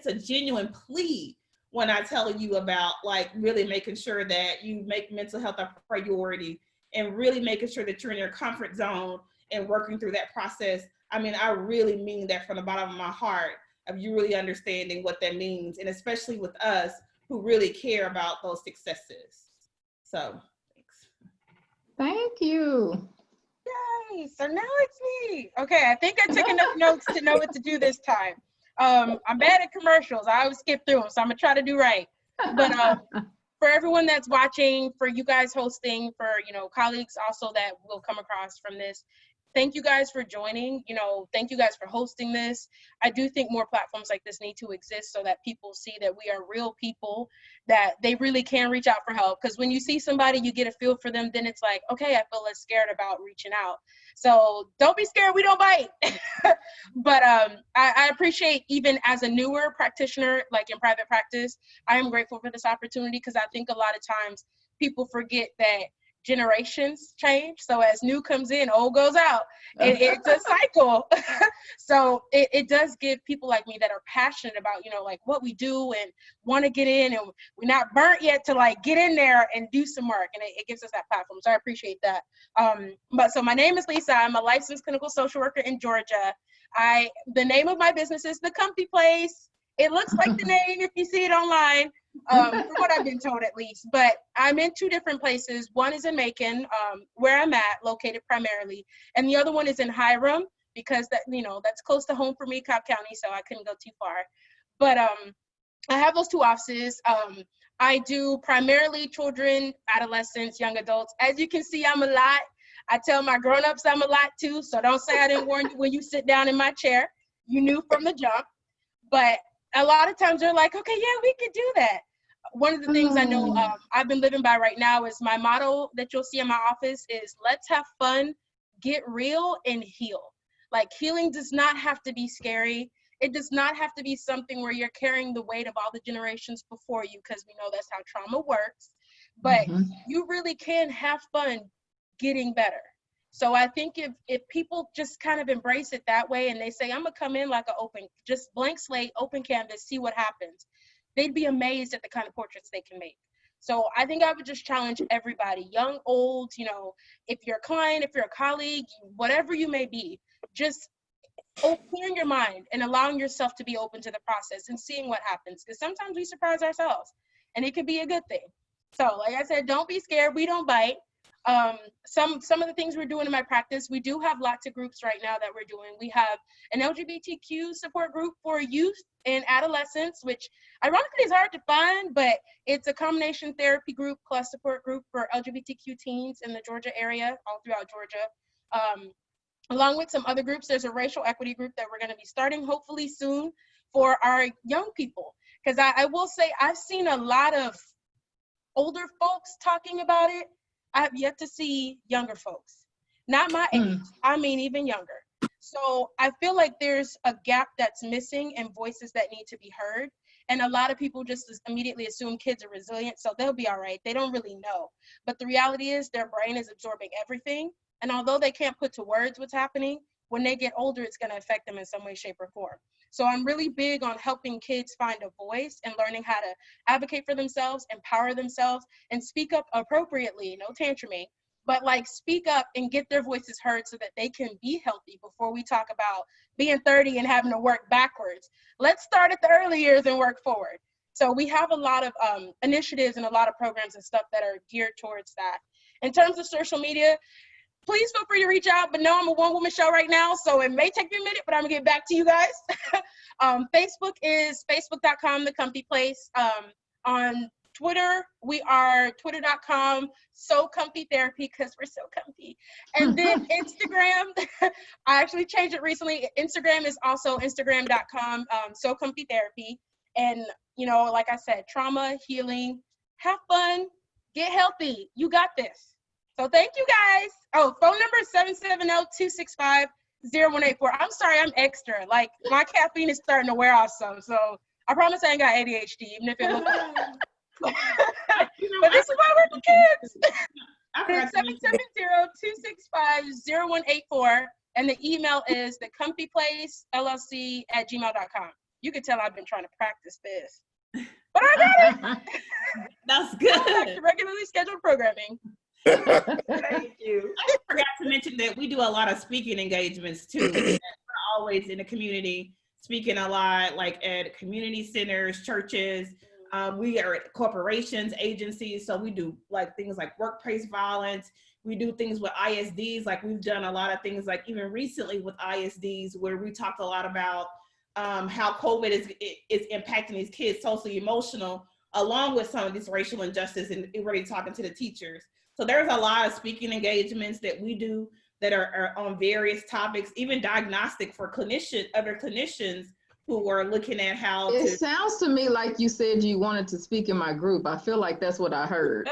a genuine plea when I tell you about like really making sure that you make mental health a priority and really making sure that you're in your comfort zone and working through that process. I mean, I really mean that from the bottom of my heart, of you really understanding what that means, and especially with us who really care about those successes. So, thanks.
Thank you.
Yay, so now it's me. Okay, I think I took enough notes to know what to do this time. I'm bad at commercials. I always skip through them, so I'm gonna try to do right. But for everyone that's watching, for you guys hosting, for colleagues also that will come across from this, thank you guys for joining. Thank you guys for hosting this. I do think more platforms like this need to exist so that people see that we are real people, that they really can reach out for help. Because when you see somebody, you get a feel for them, then it's like, okay, I feel less scared about reaching out. So don't be scared, we don't bite. But I appreciate, even as a newer practitioner, like in private practice, I am grateful for this opportunity, because I think a lot of times people forget that generations change. So as new comes in, old goes out. It's a cycle. So it does give people like me that are passionate about, like what we do and want to get in, and we're not burnt yet to like get in there and do some work. And it gives us that platform. So I appreciate that. But so my name is Lisa. I'm a licensed clinical social worker in Georgia. The name of my business is The Comfy Place. It looks like the name if you see it online. from what I've been told at least. But I'm in 2 different places. One is in Macon, where I'm at, located primarily, and the other one is in Hiram, because that, that's close to home for me, Cobb County, so I couldn't go too far. But I have those 2 offices. I do primarily children, adolescents, young adults. As you can see, I'm a lot. I tell my grown-ups I'm a lot too, so don't say I didn't warn you when you sit down in my chair. You knew from the jump. But a lot of times they're like, okay, yeah, we could do that. One of the things I know I've been living by right now is my motto that you'll see in my office is let's have fun, get real, and heal. Like, healing does not have to be scary. It does not have to be something where you're carrying the weight of all the generations before you, because we know that's how trauma works. But you really can have fun getting better. So I think if people just kind of embrace it that way and they say, I'm gonna come in like an just blank slate, open canvas, see what happens, they'd be amazed at the kind of portraits they can make. So I think I would just challenge everybody, young, old, if you're a client, if you're a colleague, whatever you may be, just clearing your mind and allowing yourself to be open to the process and seeing what happens. Because sometimes we surprise ourselves and it could be a good thing. So like I said, don't be scared. We don't bite. Some of the things we're doing in my practice, we do have lots of groups right now that we're doing. We have an LGBTQ support group for youth and adolescents, which ironically is hard to find, but it's a combination therapy group plus support group for LGBTQ teens in the Georgia area, all throughout Georgia. Along with some other groups, there's a racial equity group that we're going to be starting hopefully soon for our young people. Because I will say I've seen a lot of older folks talking about it. I have yet to see younger folks, not my age, I mean even younger. So I feel like there's a gap that's missing and voices that need to be heard. And a lot of people just immediately assume kids are resilient, so they'll be all right. They don't really know. But the reality is their brain is absorbing everything. And although they can't put to words what's happening, when they get older, it's going to affect them in some way, shape, or form. So I'm really big on helping kids find a voice and learning how to advocate for themselves, empower themselves, and speak up appropriately, no tantruming, but like speak up and get their voices heard so that they can be healthy before we talk about being 30 and having to work backwards. Let's start at the early years and work forward. So we have a lot of initiatives and a lot of programs and stuff that are geared towards that. In terms of social media, please feel free to reach out, but no, I'm a one-woman show right now, so it may take me a minute, but I'm gonna get back to you guys. Facebook is facebook.com, the comfy place. On Twitter, we are twitter.com, so comfy therapy, because we're so comfy. And then Instagram, I actually changed it recently. Instagram is also instagram.com, so comfy therapy. And, like I said, trauma, healing, have fun, get healthy. You got this. So thank you guys. Oh, phone number is 770-265-0184. I'm sorry, I'm extra. Like, my caffeine is starting to wear off some. So I promise I ain't got ADHD, even if it looks but this is why we're the kids. It's 770-265-0184. And the email is thecomfyplacellc@gmail.com. You can tell I've been trying to practice this. But I got it.
That's good.
Back to regularly scheduled programming.
Thank you.
I forgot to mention that we do a lot of speaking engagements too. We're always in the community, speaking a lot, like at community centers, churches. We are at corporations, agencies. So we do like things like workplace violence. We do things with ISDs. Like we've done a lot of things, like even recently with ISDs, where we talked a lot about how COVID is impacting these kids, socially, emotional, along with some of this racial injustice, and really talking to the teachers. So there's a lot of speaking engagements that we do that are on various topics, even diagnostic for other clinicians who are looking at how
It sounds to me like you said you wanted to speak in my group. I feel like that's what I heard.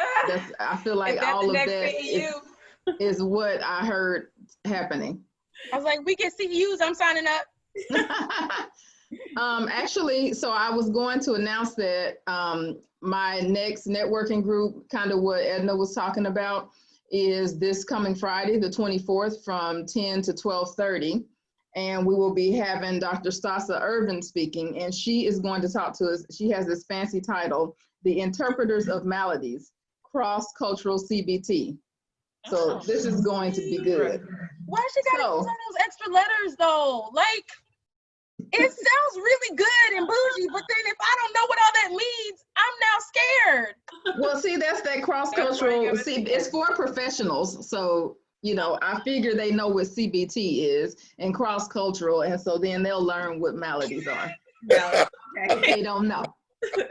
I feel like all of that is what I heard happening.
I was like, we get CEUs, I'm signing up.
Actually, so I was going to announce that my next networking group, kind of what Edna was talking about, is this coming Friday, the 24th, from 10 to 12:30. And we will be having Dr. Stasa Irvin speaking, and she is going to talk to us. She has this fancy title, The Interpreters of Maladies, Cross-Cultural CBT. So this is going to be good.
Why she gotta use all those extra letters though? Like, It sounds really good and bougie, but then if I don't know what all that means, I'm now scared.
Well, see, that's that cross-cultural, see, it's for professionals. So, I figure they know what CBT is and cross-cultural. And so then they'll learn what maladies are. If they don't know. So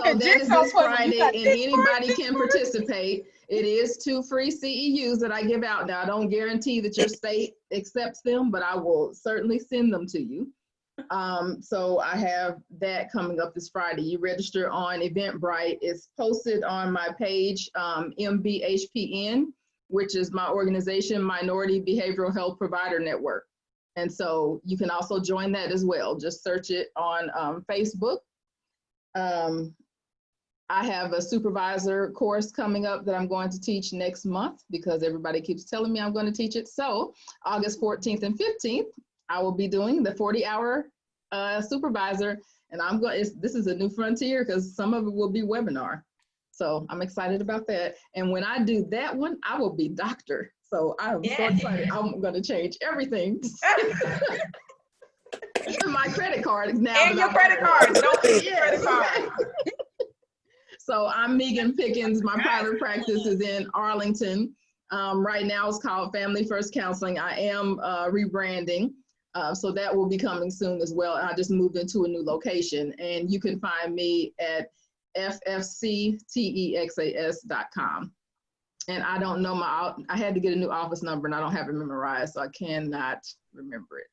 that is this Friday, and anybody can participate. It is 2 free CEUs that I give out. Now, I don't guarantee that your state accepts them, but I will certainly send them to you. So I have that coming up this Friday. You register on Eventbrite. It's posted on my page, MBHPN, which is my organization, Minority Behavioral Health Provider Network. And so you can also join that as well. Just search it on Facebook. I have a supervisor course coming up that I'm going to teach next month because everybody keeps telling me I'm going to teach it. So August 14th and 15th, I will be doing the 40-hour supervisor, and this is a new frontier because some of it will be webinar. So I'm excited about that. And when I do that one, I will be doctor. So I'm so excited. I'm going to change everything. My credit card now.
And your credit card. Don't forget your credit card.
So I'm Megan Pickens. My private practice is in Arlington. Right now it's called Family First Counseling. I am rebranding. So that will be coming soon as well. I just moved into a new location, and you can find me at ffctexas.com. And I don't know I had to get a new office number and I don't have it memorized, so I cannot remember it.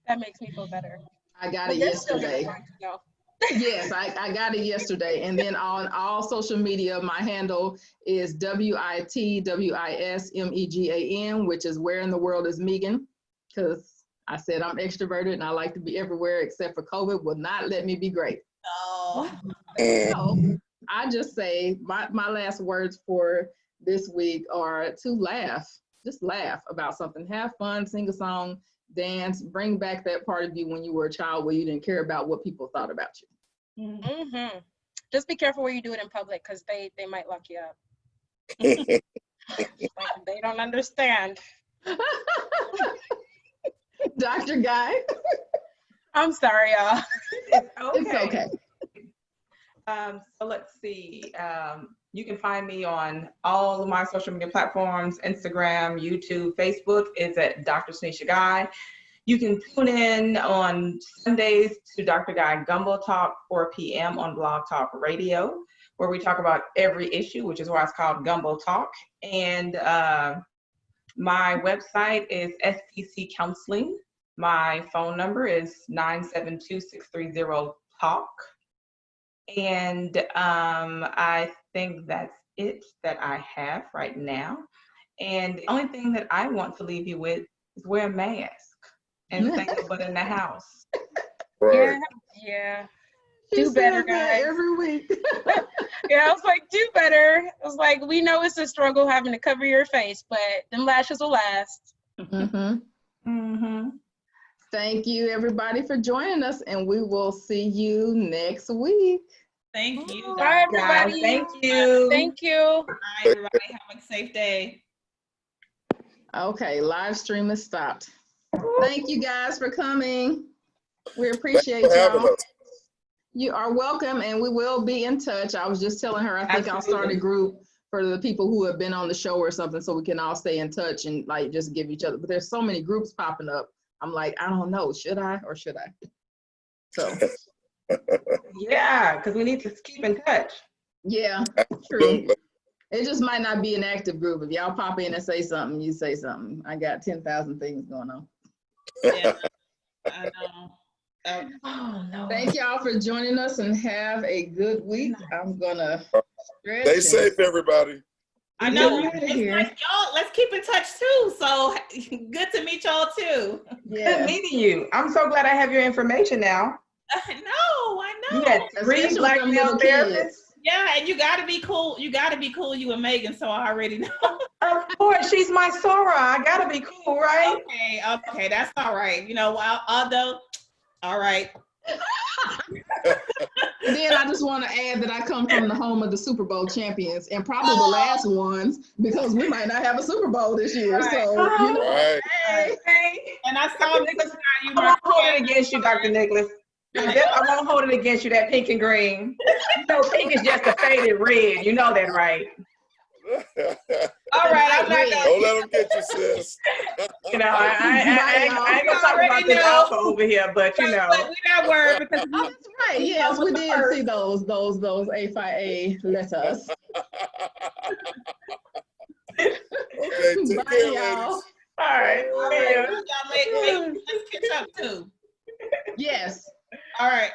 That makes me feel better.
I got it yesterday. Yes, I got it yesterday. And then on all social media, my handle is WITWISMEGAN, which is Where in the World is Megan? Because I said I'm extroverted and I like to be everywhere except for COVID will not let me be great.
Oh.
So I just say my last words for this week are to laugh. Just laugh about something. Have fun, sing a song, dance, bring back that part of you when you were a child where you didn't care about what people thought about you.
Mm-hmm. Just be careful where you do it in public because they might lock you up. Like, they don't understand.
Dr. Guy.
I'm sorry, y'all.
It's okay.
So let's see. You can find me on all of my social media platforms, Instagram, YouTube, Facebook. It's at Dr. Tanisha Guy. You can tune in on Sundays to Dr. Guy Gumbo Talk, 4 p.m. on Blog Talk Radio, where we talk about every issue, which is why it's called Gumbo Talk. And my website is SPC Counseling. My phone number is 972-630-TALK. And I think that's it that I have right now. And the only thing that I want to leave you with is wear a mask and stay but in the house.
Right.
Yeah.
She
Do better,
says that
guys.
every week.
Yeah, I was like, do better. I was like, we know it's a struggle having to cover your face, but them lashes will last.
Mm-hmm.
Mm-hmm.
Thank you, everybody, for joining us, and we will see you next week.
Thank you.
Bye,
guys.
everybody.
Thank you.
Thank you.
Bye, everybody. Have a safe day.
Okay, live stream is stopped. Thank you guys for coming. We appreciate y'all. You are welcome, and we will be in touch. I was just telling her, I think I'll start a group for the people who have been on the show or something so we can all stay in touch and like just give each other. But there's so many groups popping up. I'm like, I don't know, should I or should I? So.
Yeah, because we need to keep in touch.
Yeah, true. It just might not be an active group. If y'all pop in and say something, you say something. I got 10,000 things going on.
Yeah, I know.
Oh, no.
Thank y'all for joining us and have a good week. I'm gonna stretch.
Stay safe, everybody.
I know.
Get out of
It's
here.
like, y'all, let's keep in touch too. So good to meet y'all too.
Good
Yeah.
meeting you. I'm so glad I have your information now.
I know.
You had
Especially
3
with
black
them
male
little
therapists.
kids.
Yeah, and you gotta be cool. You gotta be cool. You and Megan, so I already know.
Of course, she's my Sora. I gotta be cool, right?
Okay, that's all right. You know, although, all right.
And then I just want to add that I come from the home of the Super Bowl champions and probably the last ones because we might not have a Super Bowl this year.
Right.
So, you know,
Right.
hey.
And I saw
Dr. Nicholas,
you,
I won't hold it against you, Dr. Nicholas. I won't hold it against you, that pink and green. You know, pink is just a faded red. You know that, right?
All right, I'm not gonna.
Don't let them get you, sis.
You know, I ain't gonna talk about this alpha over here, but you know.
But we're not worried because
Oh, that's right. Yes, we did see those A5A letters.
Okay, take
Bye,
care,
y'all.
ladies.
All right.
all right, y'all let's catch up too.
Yes.
All right.